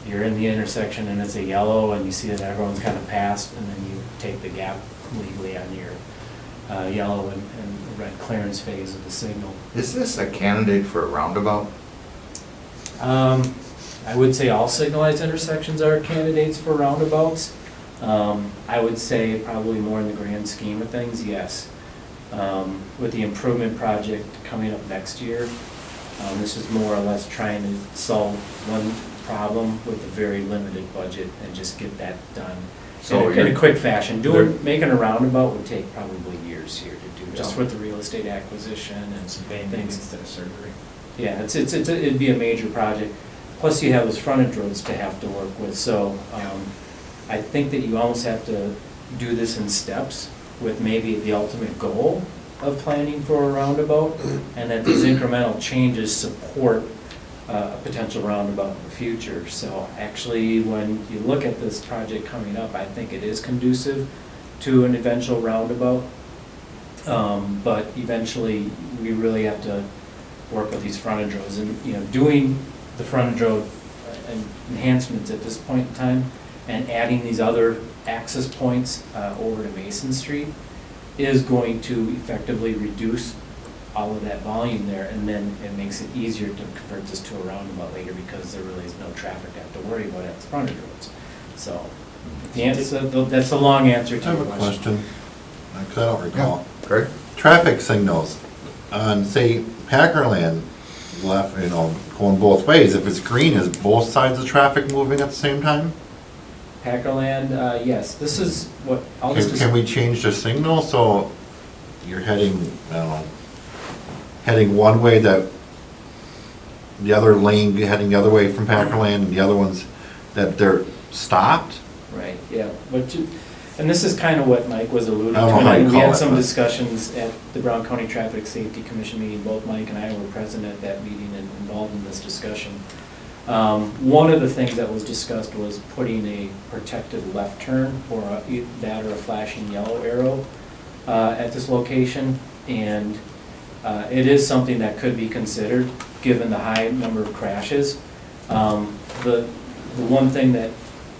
you're in the intersection and it's a yellow and you see that everyone's kind of passed, and then you take the gap legally on your yellow and red clearance phase of the signal. Is this a candidate for a roundabout? I would say all signalized intersections are candidates for roundabouts. I would say probably more in the grand scheme of things, yes. With the improvement project coming up next year, this is more or less trying to solve one problem with a very limited budget and just get that done So in a you're- quick fashion. Making a roundabout would take probably years here to do, just Yeah. with the real estate acquisition and Some things. Band-Aids instead of surgery. Yeah, it'd be a major project. Plus you have those frontage roads to have to work with, so, I think that you almost have to do this in steps with maybe the ultimate goal of planning for a roundabout, and that these incremental changes support a potential roundabout in the future. So actually, when you look at this project coming up, I think it is conducive to an eventual roundabout. But eventually, we really have to work with these frontage roads, and, doing the frontage road enhancements at this point in time and adding these other access points over to Mason Street is going to effectively reduce all of that volume there, and then it makes it easier to convert this to a roundabout later, because there really is no traffic to have to worry about at the frontage roads. So, the answer, that's a long answer I to have your a question. question, because I don't recall. Greg? Traffic signals on, say, Packerland left, going both ways. If it's green, is both sides of traffic moving at the same time? Packerland, yes, this is what, I'll Can just. can we change the signal so you're heading, I don't know, heading one way, that the other lane heading the other way from Packerland, and the other ones that they're stopped? Right, yeah, and this is kind of what Mike was alluding to. I don't know how you and We call had it, some but- discussions at the Brown County Traffic Safety Commission meeting. Both Mike and I were present at that meeting and involved in this discussion. One of the things that was discussed was putting a protected left turn, or that or a flashing yellow arrow at this location. And it is something that could be considered, given the high number of crashes. The one thing that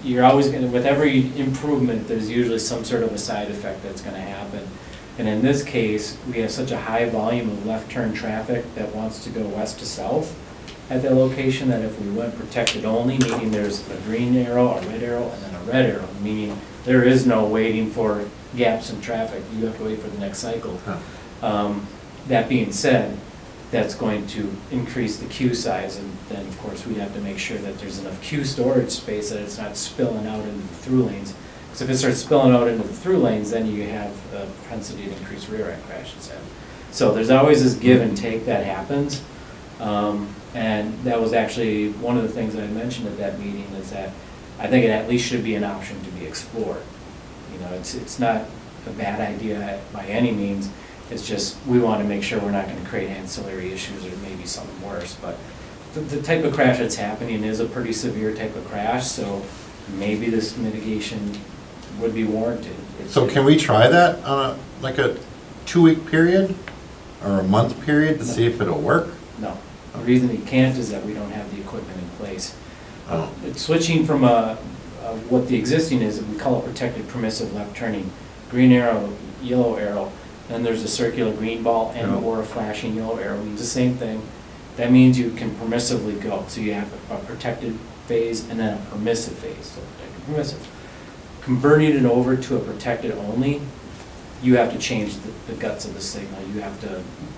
you're always gonna, with every improvement, there's usually some sort of a side effect that's gonna happen. And in this case, we have such a high volume of left turn traffic that wants to go west to south at that location, that if we went protected only, meaning there's a green arrow, a red arrow, and then a red arrow, meaning there is no waiting for gaps in traffic, you have to wait for the next cycle. That being said, that's going to increase the queue size, and then, of course, we'd have to make sure that there's enough queue storage space, that it's not spilling out into the through lanes. Because if it starts spilling out into the through lanes, then you have a propensity to increase rear end crashes. So there's always this give and take that happens. And that was actually one of the things that I mentioned at that meeting, is that I think it at least should be an option to be explored. It's not a bad idea by any means. It's just, we want to make sure we're not going to create ancillary issues or maybe something worse. But the type of crash that's happening is a pretty severe type of crash, so maybe this mitigation would be warranted. So can we try that on a 2-week period or a month period to see if it'll work? No. The reason you can't is that we don't have the equipment in place. Oh. It's switching from what the existing is, we call it protected permissive left turning. Green arrow, yellow arrow, then there's a circular green ball and or a flashing yellow arrow, means the same thing. That means you can permissively go. So you have a protected phase and then a permissive phase, so protected, permissive. Converting it over to a protected only, you have to change the guts of the signal.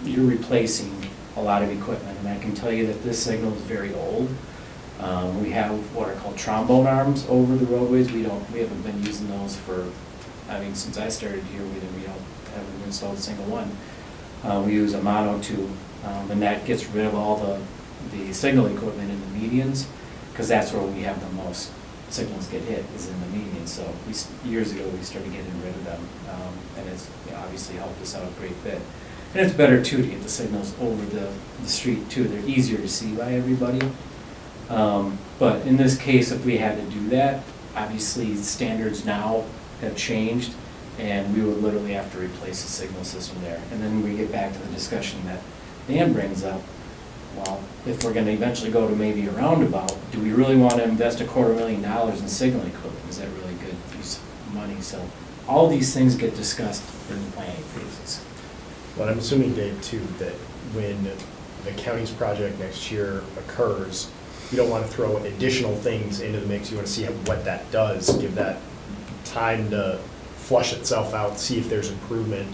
You're replacing a lot of equipment, and I can tell you that this signal is very old. We have what are called trombone arms over the roadways. We haven't been using those since I started here, we haven't installed a single one. We use a mono tube, and that gets rid of all the signal equipment in the medians, because that's where we have the most signals get hit, is in the medians. So years ago, we started getting rid of them, and it's obviously helped us out a great bit. And it's better too to get the signals over the street too. They're easier to see by everybody. But in this case, if we had to do that, obviously standards now have changed, and we would literally have to replace the signal system there. And then we get back to the discussion that Dan brings up. well, if we're gonna eventually go to maybe a roundabout, do we really wanna invest $250,000 in signal equipment? Is that really good use of money? So all these things get discussed in the planning phases. Well, I'm assuming, Dave, too, that when the county's project next year occurs, you don't want to throw additional things into the mix. You want to see what that does, give that time to flush itself out, see if there's improvement,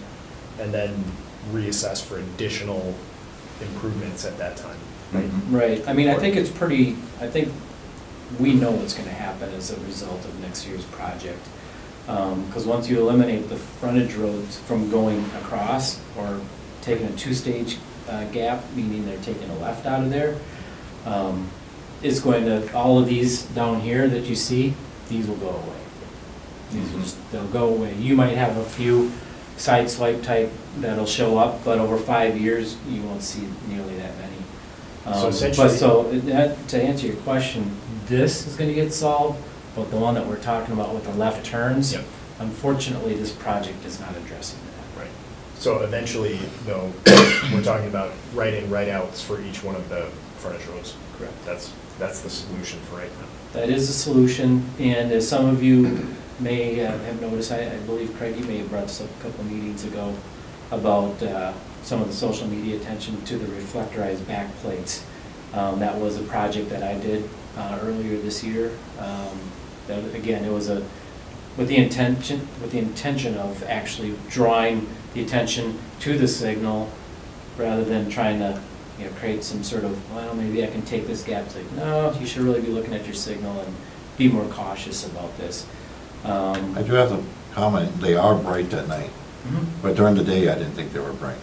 and then reassess for additional improvements at that time. Right, I mean, I think I think we know what's gonna happen as a result of next year's project. Because once you eliminate the frontage roads from going across or taking a two-stage gap, meaning they're taking a left out of there, it's going to, all of these down here that you see, these will go away. These will just, they'll go away. You might have a few side swipe type that'll show up, but over 5 years, you won't see nearly that many. So essentially- But so, to answer your question, this is gonna get solved, but the one that we're talking about with the left turns, Yep. unfortunately, this project is not addressing that. Right. So eventually, though, we're talking about right-in, right-outs for each one of the frontage roads. Correct. That's the solution for right now. That is a solution, and as some of you may have noticed, I believe Craig, you may have brought this up a couple of meetings ago about some of the social media attention to the reflectorized back plates. That was a project that I did earlier this year. That, again, it was with the intention of actually drawing the attention to the signal rather than trying to, create some sort of, well, maybe I can take this gap. It's like, no, you should really be looking at your signal and be more cautious about this. I do have to comment, they are bright at night, Mhm. but during the day, I didn't think they were bright.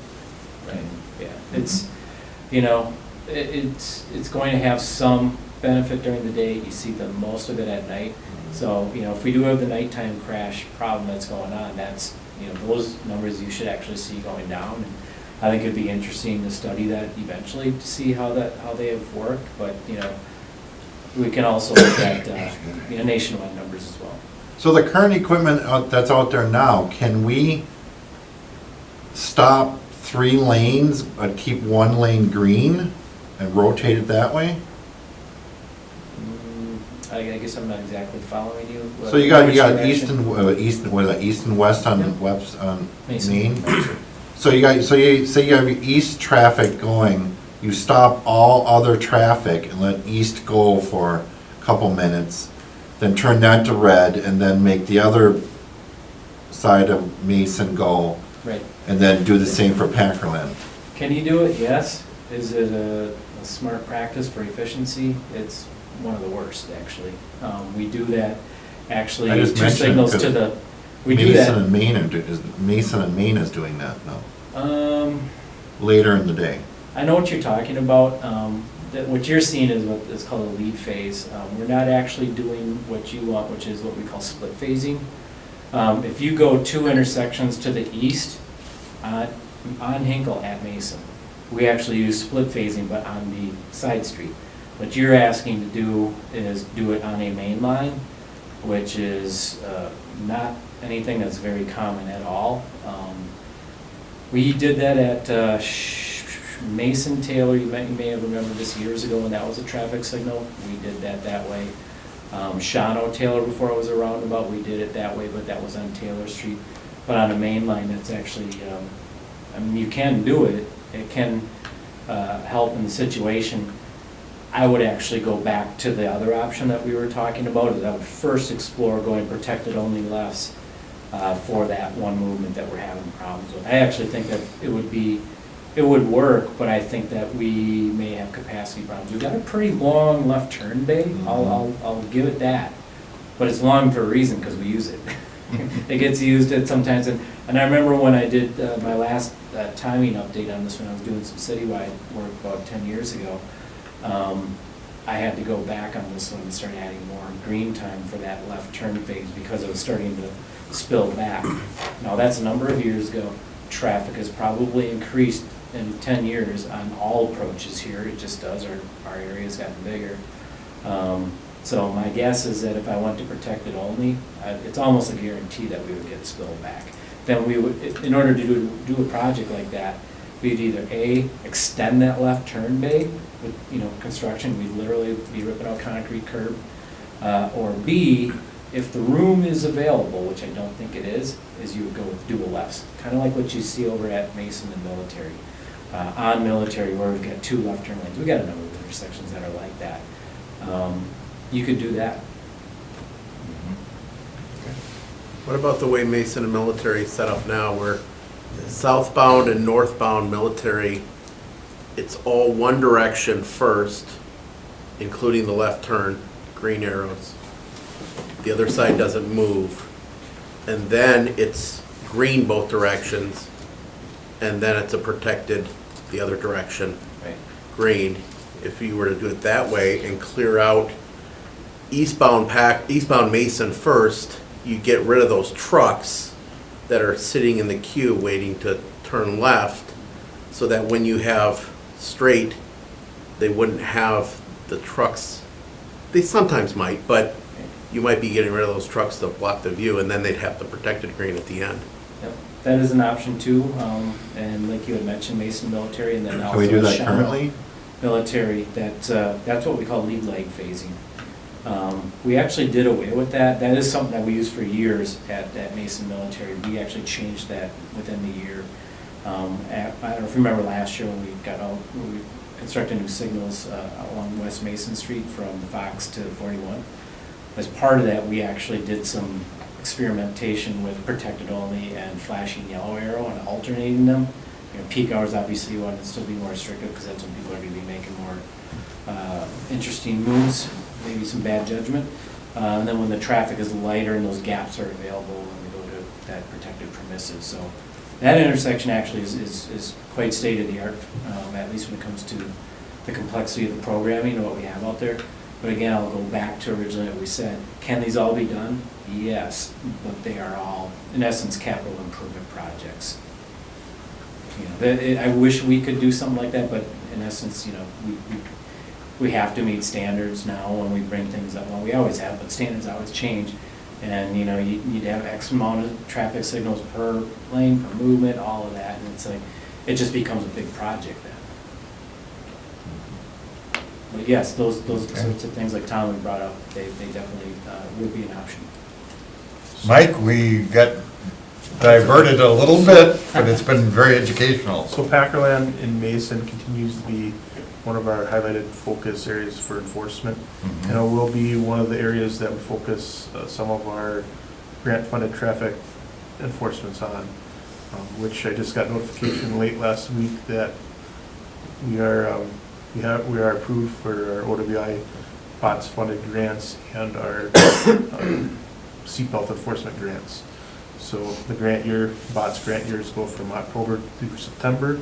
Right, yeah, it's, it's going to have some benefit during the day, you see the most of it at night. So, if we do have the nighttime crash problem that's going on, that's, those numbers you should actually see going down. And I think it'd be interesting to study that eventually to see how they have worked, but, we can also look at, nationwide numbers as well. So the current equipment that's out there now, can we stop 3 lanes but keep 1 lane green and rotate it that way? I guess I'm not exactly following you. So you got Which east direction? and west on Yeah. Webs on Mason. Main. So you say you have east traffic going, you stop all other traffic and let east go for a couple minutes, then turn that to red and then make the other side of Mason go, Right. and then do the same for Packerland. Can you do it? Yes. Is it a smart practice for efficiency? It's one of the worst, actually. We do that, actually, I just 2 mentioned signals to because the, we do Mason that. and Maine is doing that now, Um, later in the day. I know what you're talking about. That what you're seeing is what is called a lead phase. We're not actually doing what you want, which is what we call split phasing. If you go 2 intersections to the east, on Hinkle at Mason, we actually use split phasing, but on the side street. What you're asking to do is do it on a main line, which is not anything that's very common at all. We did that at Mason Taylor, you may have remembered this years ago when that was a traffic signal. We did that way. Shawano Taylor, before it was a roundabout, we did it that way, but that was on Taylor Street. But on a main line, it's actually, you can do it. It can help in the situation. I would actually go back to the other option that we were talking about, is I would first explore going protected only lefts for that one movement that we're having problems with. I actually think that it would work, but I think that we may have capacity problems. We've got a pretty long left turn bay, I'll give it that. But it's long for a reason, because we use it. It gets used at sometimes, and I remember when I did my last timing update on this, when I was doing some citywide work about 10 years ago, I had to go back on this one and start adding more green time for that left turn phase because it was starting to spill back. Now, that's a number of years ago. Traffic has probably increased in 10 years on all approaches here. It just does. Our area's gotten bigger. So my guess is that if I went to protected only, it's almost a guarantee that we would get spilled back. Then we would, in order to do a project like that, we'd either A, extend that left turn bay with, construction, we'd literally be ripping out concrete curb, or B, if the room is available, which I don't think it is you would go with dual lefts, kind of like what you see over at Mason and Military. On Military, where we've got 2 left turn lanes, we got a number of intersections that are like that. You could do that. What about the way Mason and Military is set up now, where southbound and northbound Military, it's all one direction first, including the left turn, green arrows. The other side doesn't move. And then it's green both directions, and then it's a protected the other direction, Right. green. If you were to do it that way and clear out eastbound Mason first, you get rid of those trucks that are sitting in the queue waiting to turn left, so that when you have straight, they wouldn't have the trucks. They sometimes might, but you might be getting rid of those trucks to block the view, and then they'd have the protected green at the end. Yep. That is an option too, and like you had mentioned, Mason Military, and then also. Can we do that Shell currently? Military, that's what we call lead leg phasing. We actually did away with that. That is something that we used for years at Mason Military. We actually changed that within the year. I don't know if you remember last year when we constructed new signals along West Mason Street from Fox to 41. As part of that, we actually did some experimentation with protected only and flashing yellow arrow and alternating them. Peak hours, obviously, you want to still be more restrictive because that's when people are going to be making more interesting moves, maybe some bad judgment. And then when the traffic is lighter and those gaps are available, when we go to that protected permissive. So that intersection actually is quite state-of-the-art, at least when it comes to the complexity of the programming and what we have out there. But again, I'll go back to originally what we said. Can these all be done? Yes, but they are all, in essence, capital improvement projects. I wish we could do something like that, but in essence, we have to meet standards now when we bring things up. Well, we always have, but standards always change. And, you need to have X amount of traffic signals per lane, per movement, all of that. And it's like, it just becomes a big project then. But yes, those sorts of things like Tom had brought up, they definitely would be an option. Mike, we got diverted a little bit, but it's been very educational. So Packerland in Mason continues to be one of our highlighted focus areas for enforcement. Mhm. And it will be one of the areas that we focus some of our grant-funded traffic enforcements on, which I just got notification late last week that we are approved for our OWI BOTS-funded grants and our seatbelt enforcement grants. So the grant year, BOTS grant years go from October through September.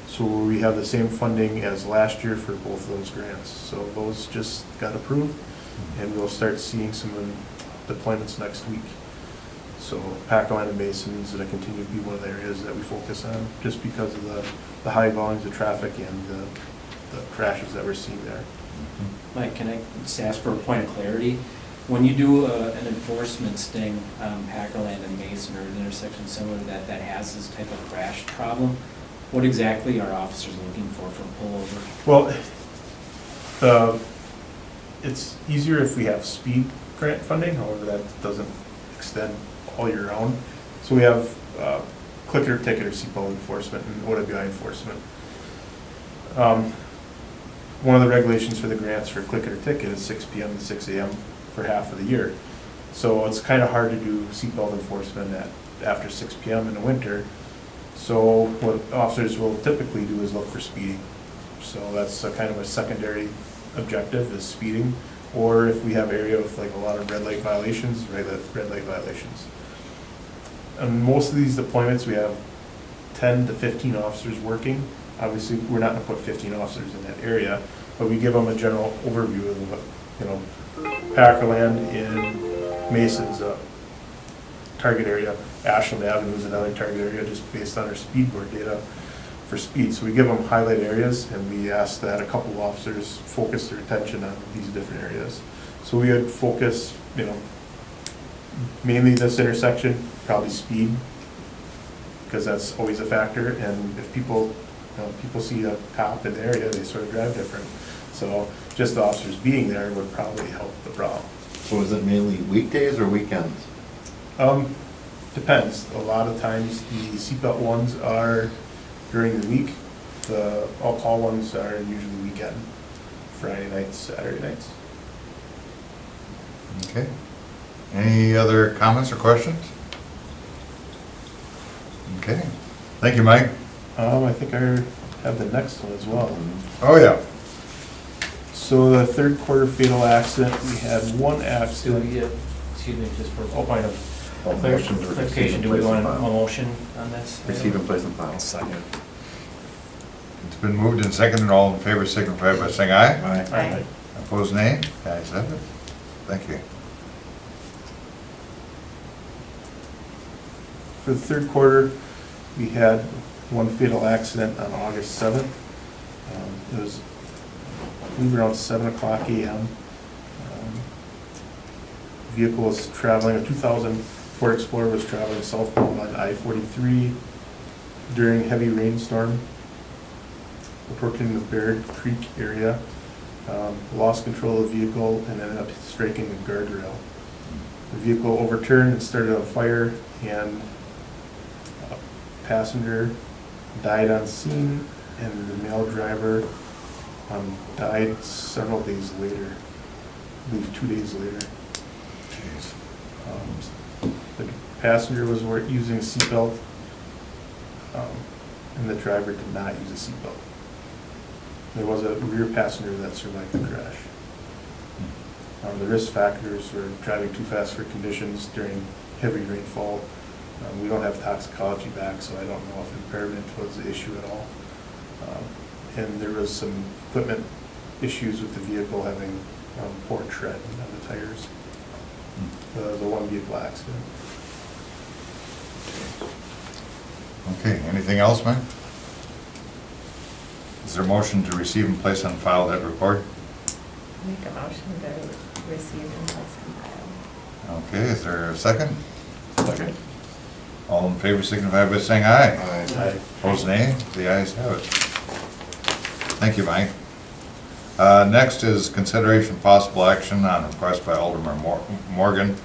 So we have the same funding as last year for both of those grants. So those just got approved, and we'll start seeing some deployments next week. So Packerland and Mason is going to continue to be one of the areas that we focus on, just because of the high volumes of traffic and the crashes that we're seeing there. Mike, can I just ask for a point of clarity? When you do an enforcement sting on Packerland and Mason, or an intersection similar to that has this type of crash problem, what exactly are officers looking for pullover? Well, it's easier if we have speed grant funding, however, that doesn't extend all year round. So we have clicker, ticket, or seatbelt enforcement and OWI enforcement. One of the regulations for the grants for clicker ticket is 6 p.m. to 6 a.m. for half of the year. So it's kind of hard to do seatbelt enforcement after 6 p.m. in the winter. So what officers will typically do is look for speeding. So that's a kind of a secondary objective, is speeding. Or if we have area with like a lot of red light violations, red light violations. On most of these deployments, we have 10 to 15 officers working. Obviously, we're not going to put 15 officers in that area, but we give them a general overview of what, Packerland in Mason's target area. Ashland Avenue is another target area, just based on our speed board data for speed. So we give them highlight areas, and we ask that a couple of officers focus their attention on these different areas. So we would focus, mainly this intersection, probably speed, because that's always a factor. And if people People see a cop in the area, they sort of drive different. So just the officers being there would probably help the problem. So is it mainly weekdays or weekends? Depends. A lot of times the seatbelt ones are during the week. The all-call ones are usually weekend, Friday nights, Saturday nights. Okay. Any other comments or questions? Okay. Thank you, Mike. I think I have the next one as well. Oh, yeah. So the third quarter fatal accident, we had one Do accident. we, excuse me, just for a point of Motion to receive clarification, and do we place want on a file. motion on this? Receive and place on file. Second. It's been moved and seconded. All in favor signify by saying aye. Aye. Opposed, nay. The ayes have it. Thank you. For the third quarter, we had one fatal accident on August 7th. It was, I believe, around 7 o'clock a.m. Vehicle was traveling, a 2000 Ford Explorer was traveling southbound on I-43 during heavy rainstorm, approaching the Baird Creek area. Lost control of the vehicle and ended up striking a guardrail. The vehicle overturned and started on fire, and a passenger died on scene, and the male driver died several days later, I believe 2 days later. Jeez. The passenger was using a seatbelt, and the driver did not use a seatbelt. There was a rear passenger that survived the crash. The risk factors were driving too fast for conditions during heavy rainfall. We don't have toxicology back, so I don't know if impairment was the issue at all. And there was some equipment issues with the vehicle having poor tread on the tires. The one vehicle accident. Okay, anything else, Mike? Is there a motion to receive and place on file that report? Make a motion to receive and place on file. Okay, is there a second? Second. All in favor signify by saying aye. Aye. Opposed, nay. The ayes have it. Thank you, Mike. Next is consideration of possible action on request by Alderman Morgan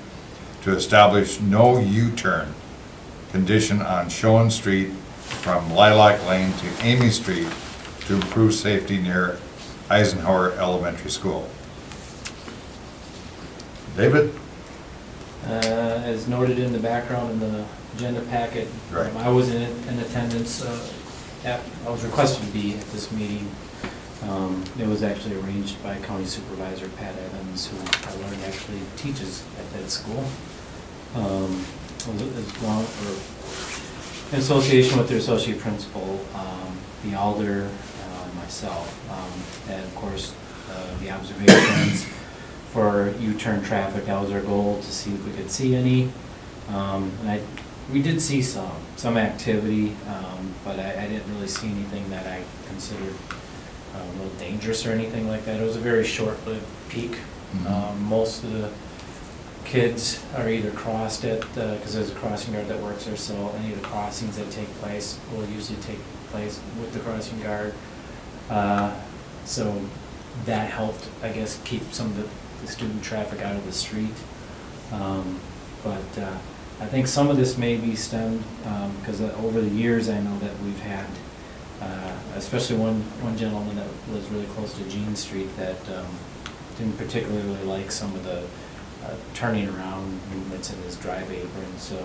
to establish no U-turn condition on Schoen Street from Lilac Lane to Amy Street to improve safety near Eisenhower Elementary School. David? As noted in the background in the agenda packet, Right. I was in attendance, I was requested to be at this meeting. It was actually arranged by County Supervisor Pat Evans, who I learned actually teaches at that school. As well, or in association with their associate principal, the alder, myself, and of course, the observations for U-turn traffic. That was our goal, to see if we could see any. And we did see some activity, but I didn't really see anything that I considered real dangerous or anything like that. It was a very short-lived peak. Most of the kids are either crossed at, because there's a crossing guard that works there, so any of the crossings that take place will usually take place with the crossing guard. So that helped, I guess, keep some of the student traffic out of the street. But I think some of this may be stemmed, because over the years I know that we've had, especially one gentleman that was really close to Jean Street that didn't particularly like some of the turning around movements in his drive apron, so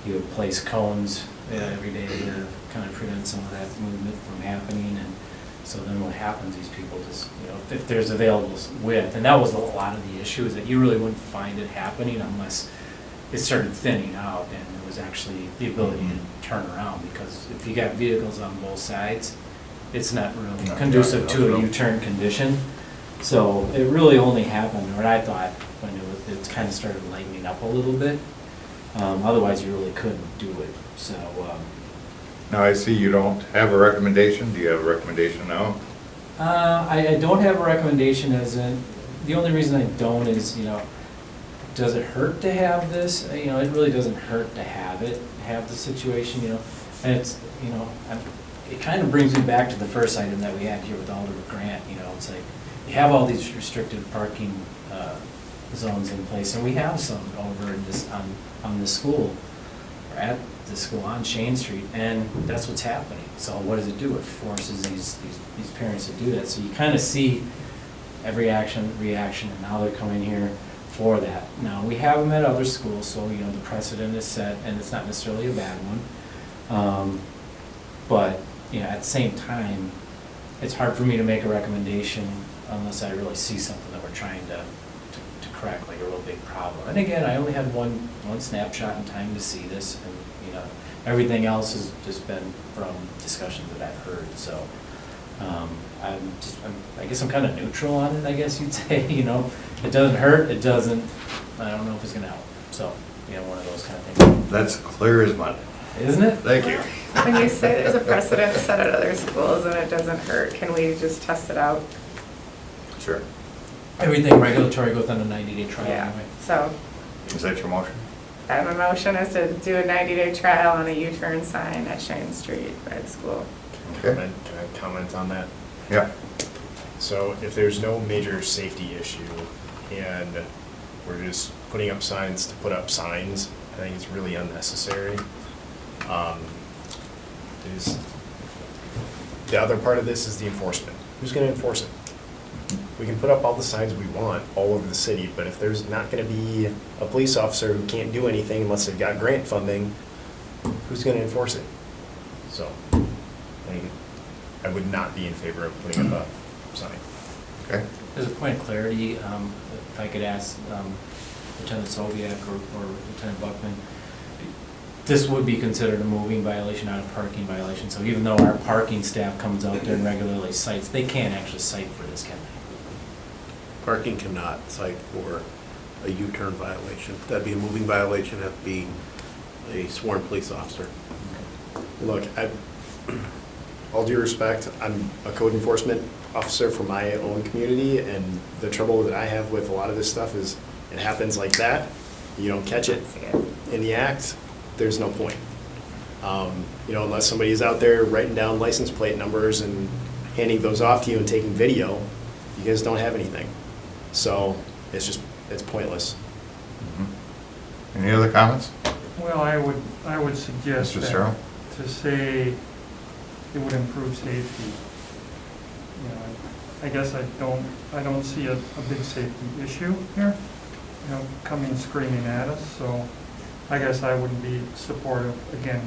he would place cones every day to kind of prevent some of that movement from happening. And so then what happens, these people just, if there's available width, and that was a lot of the issue, is that you really wouldn't find it happening unless it started thinning out and there was actually the ability to turn around, because if you got vehicles on both sides, it's not really No, conducive no, to no. a U-turn condition. So it really only happened, or I thought, when it kind of started lightening up a little bit. Otherwise, you really couldn't do it. So, Now, I see you don't have a recommendation. Do you have a recommendation now? I don't have a recommendation, as in, the only reason I don't is, does it hurt to have this? It really doesn't hurt to have the situation, and it's, it kind of brings me back to the first item that we had here with Alder Grant, you know, it's like, you have all these restricted parking zones in place, and we have some over in this, on the school, or at the school on Shane Street, and that's what's happening. So what does it do? It forces these parents to do that. So you kind of see every action, reaction, and now they're coming here for that. Now, we have them at other schools, so, you know, the precedent is set, and it's not necessarily a bad one. But, you know, at the same time, it's hard for me to make a recommendation unless I really see something that we're trying to correct, like a real big problem. And again, I only had one snapshot in time to see this, and, you know, everything else has just been from discussions that I've heard, so. I guess I'm kind of neutral on it, I guess you'd say, you know. It doesn't hurt, it doesn't, I don't know if it's gonna help. So, you know, one of those kind of things. That's clear as mud. Isn't it? Thank you. When you say there's a precedent set at other schools and it doesn't hurt, can we just test it out? Sure. Everything regulatory goes on a 90-day trial Yeah, anyway. so Is that your motion? I have a motion is to do a 90-day trial on a U-turn sign at Shane Street by the school. Okay. Can I comment on that? Yeah. So if there's no major safety issue and we're just putting up signs to put up signs, I think it's really unnecessary. The other part of this is the enforcement. Who's gonna enforce it? We can put up all the signs we want all over the city, but if there's not gonna be a police officer who can't do anything unless they've got grant funding, who's gonna enforce it? So, I would not be in favor of putting up a sign. Okay. As a point of clarity, if I could ask Lieutenant Sobiek or Lieutenant Buckman, this would be considered a moving violation, not a parking violation. So even though our parking staff comes out there and regularly cites, they can't actually cite for this, can they? Parking cannot cite for a U-turn violation. That'd be a moving violation, that'd be a sworn police officer. Look, all due respect, I'm a code enforcement officer for my own community, and the trouble that I have with a lot of this stuff is it happens like that, you don't catch it in the act, there's no point. You know, unless somebody is out there writing down license plate numbers and handing those off to you and taking video, you guys don't have anything. So it's pointless. Any other comments? Well, I would suggest Mr. that Searle? to say it would improve safety. You know, I guess I don't see a big safety issue here, you know, coming screaming at us, so I guess I wouldn't be supportive, again,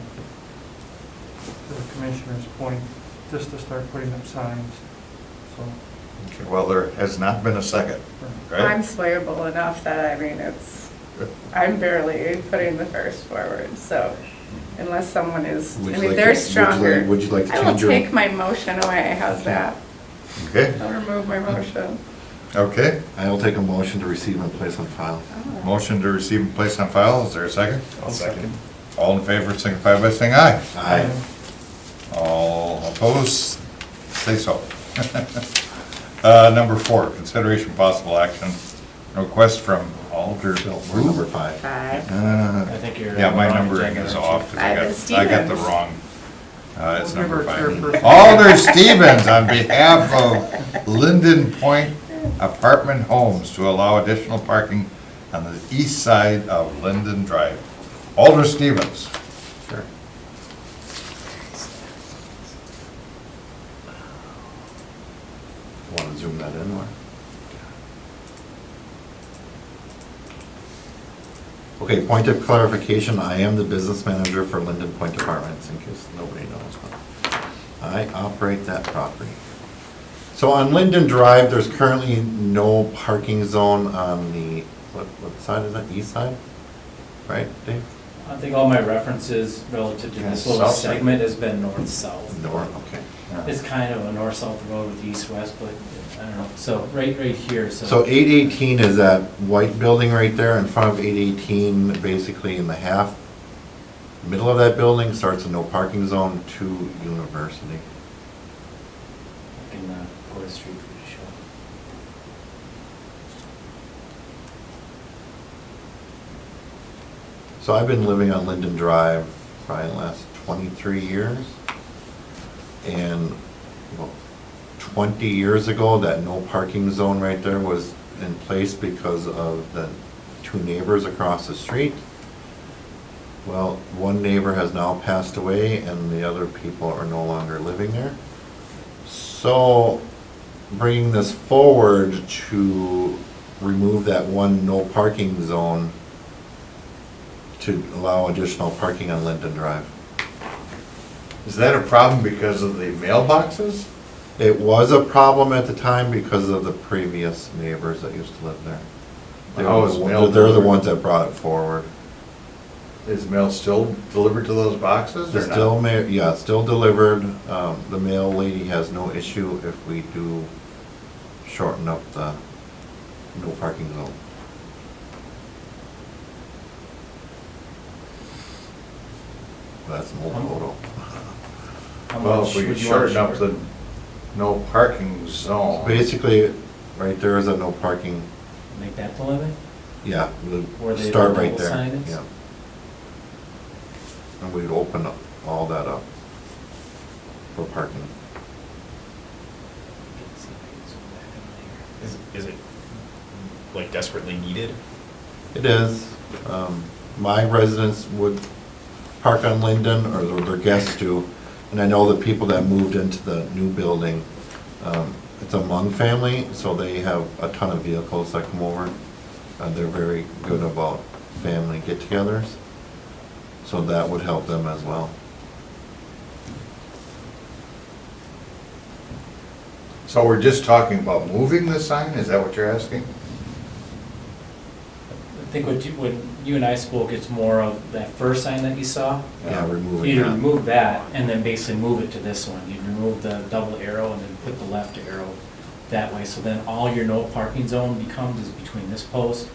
to the commissioner's point, just to start putting up signs, so. Okay, well, there has not been a second, I'm right? swayable enough that, I mean, I'm barely putting the first forward, so unless someone is, Would I you mean, like they're to- stronger. would you like to I will change your- take my motion away, how's that? Okay, I'll remove my motion. okay. I will take a motion to receive and place on file. Oh. Motion to receive and place on file, is there a second? I'll second. All in favor, signify by saying aye. Aye. All opposed, say so. Number 4, consideration possible action, request from Alder. We're number 5. 5. I think you're. Yeah, my wrong numbering agenda, is aren't you? off, 'cause Five is I got the Stevens. wrong, it's We'll give number our 5. chairperson- Alder Stevens, on behalf of Linden Point Apartment Homes, to allow additional parking on the east side of Linden Drive. Alder Stevens. Sure. Want to zoom that in more? Okay, point of clarification, I am the business manager for Linden Point Apartments, in case nobody knows. I operate that property. So on Linden Drive, there's currently no parking zone on the, what side is that, east side? Right, Dave? I think all my references relative to this Yeah, little south side. segment has been north-south. North, okay. It's kind of a north-south road with east-west, but I don't know, so right here, So 818 is that white building right there in front of 818, basically in the half, middle of that building starts a no parking zone to University. I can go to the street for the show. So I've been living on Linden Drive probably the last 23 years. And about 20 years ago, that no parking zone right there was in place because of the two neighbors across the street. Well, one neighbor has now passed away and the other people are no longer living there. So bringing this forward to remove that one no parking zone to allow additional parking on Linden Drive. Is that a problem because of the mailboxes? It was a problem at the time because of the previous neighbors that used to live there. How is mail They're the delivered? ones that brought it forward. Is mail still delivered to those boxes or It's not? still yeah, it's still delivered. The mail lady has no issue if we do shorten up the no parking zone. That's an old photo. How Well, much if we would could you want shorten up the short? no parking zone. Basically, right there is a no parking, Make that the limit? yeah, Where we'll the start right double there. sign is? Yeah. And we'd open up all that up for parking. Is it like desperately needed? It is. My residents would park on Linden, or their guests do, and I know the people that moved into the new building, it's a Hmong family, so they have a ton of vehicles that come over. They're very good about family get-togethers, so that would help them as well. So we're just talking about moving the sign, is that what you're asking? I think when you and I spoke, it's more of that first sign that you saw. Yeah, removing You'd that. remove that and then basically move it to this one. You'd remove the double arrow and then put the left arrow that way. So then all your no parking zone becomes is between this post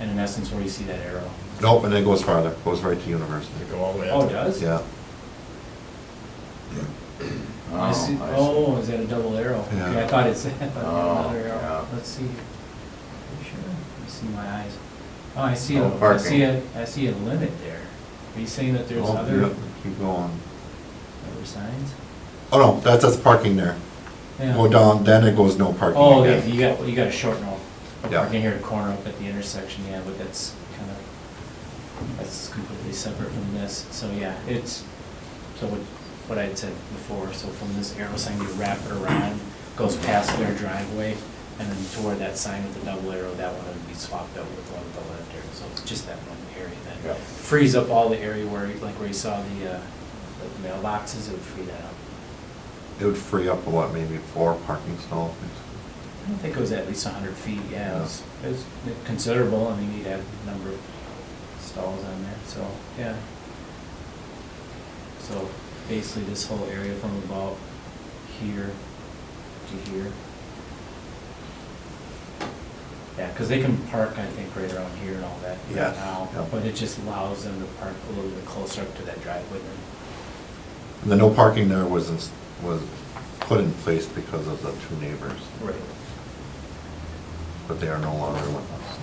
and in essence where you see that arrow. Nope, and it goes farther, goes right to University. Does it go all the way up? Oh, it does? Yeah, I see. Oh, is that a double arrow? Yeah. Okay, I thought it said another yeah. arrow. Let's see. Are you sure? Let me see my eyes. Oh, I see No a, I parking. see a, I see a limit there. Are you saying that there's Oh, other yeah, keep going. signs? Oh, no, that's parking there. Yeah. Go down, then it goes no parking Oh, yeah, again. you got a short no. Yeah. Parking here at the corner up at the intersection, yeah, but that's kind of, that's completely separate from this. So, yeah, it's, so what I had said before, so from this arrow sign, you wrap it around, goes past their driveway, and then to where that sign with the double arrow, that one would be swapped out with one with the left arrow. So it's just that one area Yeah. that frees up all the area where, like where you saw the mailboxes, it would free that up. It would free up, what, maybe 4 parking stalls? I don't think it was at least 100 feet, yeah, it was considerable, I mean, you'd have a number of stalls on there, so, yeah. So, basically this whole area from about here to here. Yeah, because they can park, I think, right around here and all that right Yes, now, yep. but it just allows them to park a little bit closer up to that driveway then. And the no parking there was put in place because of the 2 neighbors, Right. but they are no longer with us.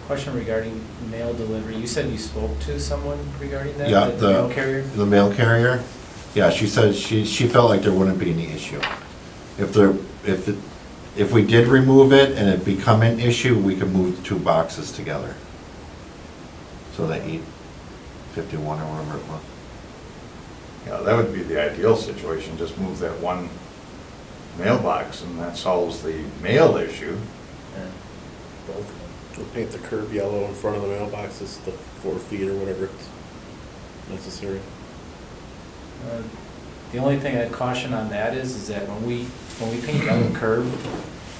Question regarding mail delivery, you said you spoke to someone regarding that? Yeah, the mail carrier? The mail carrier, yeah, she said she felt like there wouldn't be any issue. If we did remove it and it become an issue, we could move the 2 boxes together. So they eat 51 or whatever it was. Yeah, that would be the ideal situation, just move that one mailbox and that solves the mail issue. We'll paint the curb yellow in front of the mailboxes, the 4 feet or whatever it's necessary. The only thing I'd caution on that is that when we paint down the curb,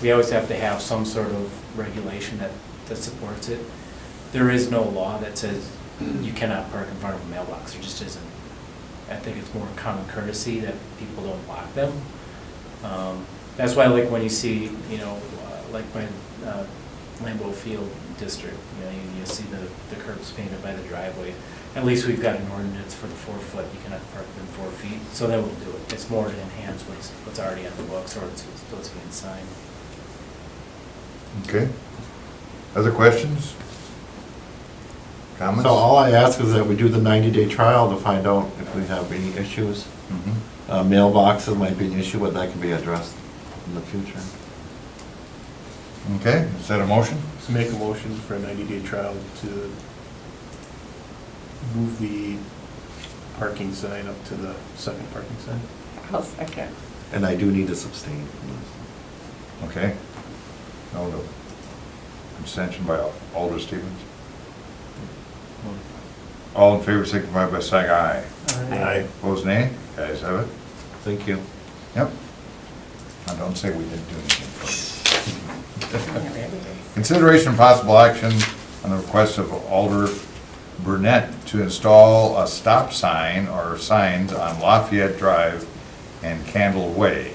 we always have to have some sort of regulation that supports it. There is no law that says you cannot park in front of a mailbox, there just isn't. I think it's more common courtesy that people don't block them. That's why, like, when you see, like by Lambeau Field District, you see the curbs painted by the driveway. At least we've got an ordinance for the 4 foot, you cannot park within 4 feet, so that will do it. It's more to enhance what's already on the books or what's being signed. Okay. Other questions? Comments? So all I ask is that we do the 90-day trial to find out if we have any issues. Mhm. Mailboxes might be an issue, but that can be addressed in the future. Okay, is that a motion? So make a motion for a 90-day trial to move the parking sign up to the second parking sign. I'll second. And I do need to abstain from this. Okay. No abstention by Alder Stevens. All in favor signify by saying aye. Aye. Opposed, nay? Guys have it? Thank you. Yep. Now, don't say we didn't do anything. Consideration and possible action on the request of Alder Burnett to install a stop sign or signs on Lafayette Drive and Candle Way.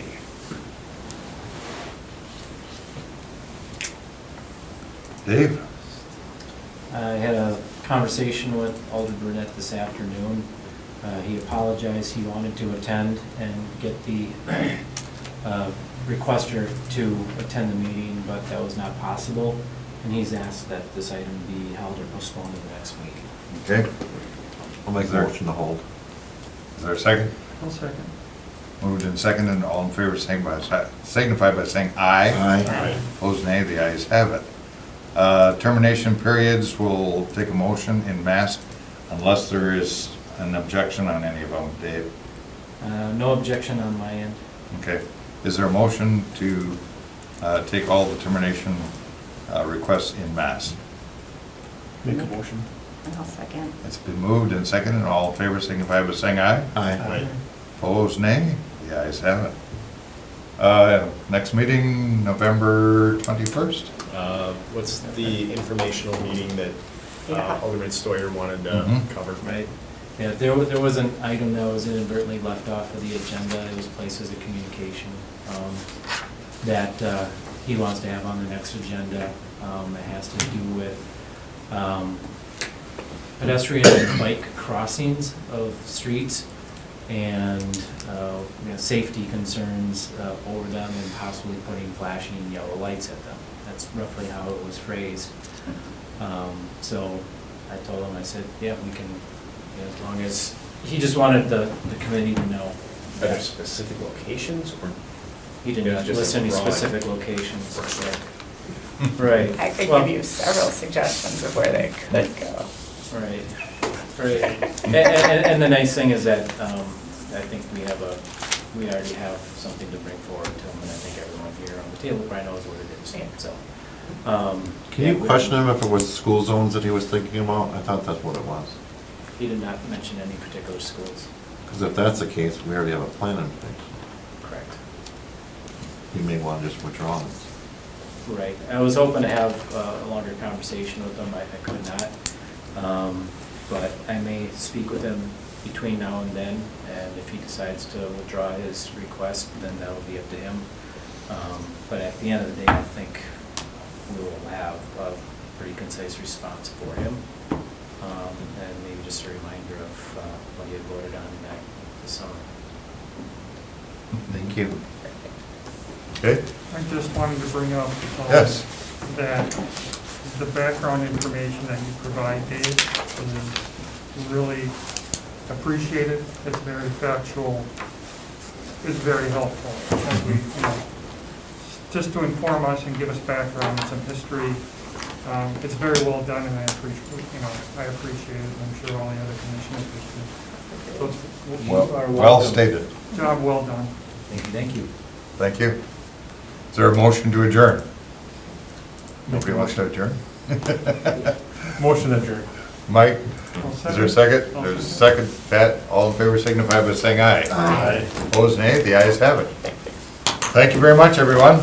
Dave? I had a conversation with Alder Burnett this afternoon. He apologized, he wanted to attend and get the requester to attend the meeting, but that was not possible. And he's asked that this item be held or postponed to the next week. Okay. I'll make Is a there- motion to hold. Is there a second? I'll second. Moved and seconded, all in favor signify by saying aye. Aye. Opposed, nay, the ayes have it. Termination periods, we'll take a motion in mass unless there is an objection on any of them. Dave? No objection on my end. Okay. Is there a motion to take all the termination requests in mass? Make a motion. I'll second. It's been moved and seconded, all in favor signify by saying aye. Aye. Opposed, nay, the ayes have it. Next meeting, November 21st? What's the informational meeting that Yeah. Alderman Stoyer wanted to Mhm. cover? Right. Yeah, there was an item that was inadvertently left off of the agenda. It was places of communication that he wants to have on the next agenda. It has to do with pedestrian and bike crossings of streets and safety concerns over them and possibly putting flashing yellow lights at them. That's roughly how it was phrased. So I told him, I said, yeah, we can, as long as, he just wanted the committee to know. Are there specific locations or? He did Yeah, not just list any broad. specific locations. Right. I could Well, give you several suggestions of where they could go. Right, right. And the nice thing is that, I think we already have something to bring forward to him, and I think everyone here on the table probably knows what it is, Yeah. so. Can yeah, you question him if it was school zones that he was thinking about? I thought that's what it was. He did not mention any particular schools. Because if that's the case, we already have a plan in place. Correct. He may want to just withdraw it. Right. I was hoping to have a longer conversation with him. I could not. But I may speak with him between now and then, and if he decides to withdraw his request, then that'll be up to him. But at the end of the day, I think we will have a pretty concise response for him. And maybe just a reminder of what he had voted on back this summer. Thank you. Okay? I just wanted to bring up Yes. that the background information that you provide, Dave, is really appreciated. It's very factual. It's very helpful. And we, just to inform us and give us background and some history. It's very well done, and I appreciate it. I'm sure all the other commissioners do. So it's Well stated. job well done. Thank you. Thank you. Is there a motion to adjourn? Nobody wants to adjourn? Motion adjourned. Mike, I'll is there a second? There's a second. Pat, all in favor signify by saying aye. Aye. Opposed, nay, the ayes have it. Thank you very much, everyone.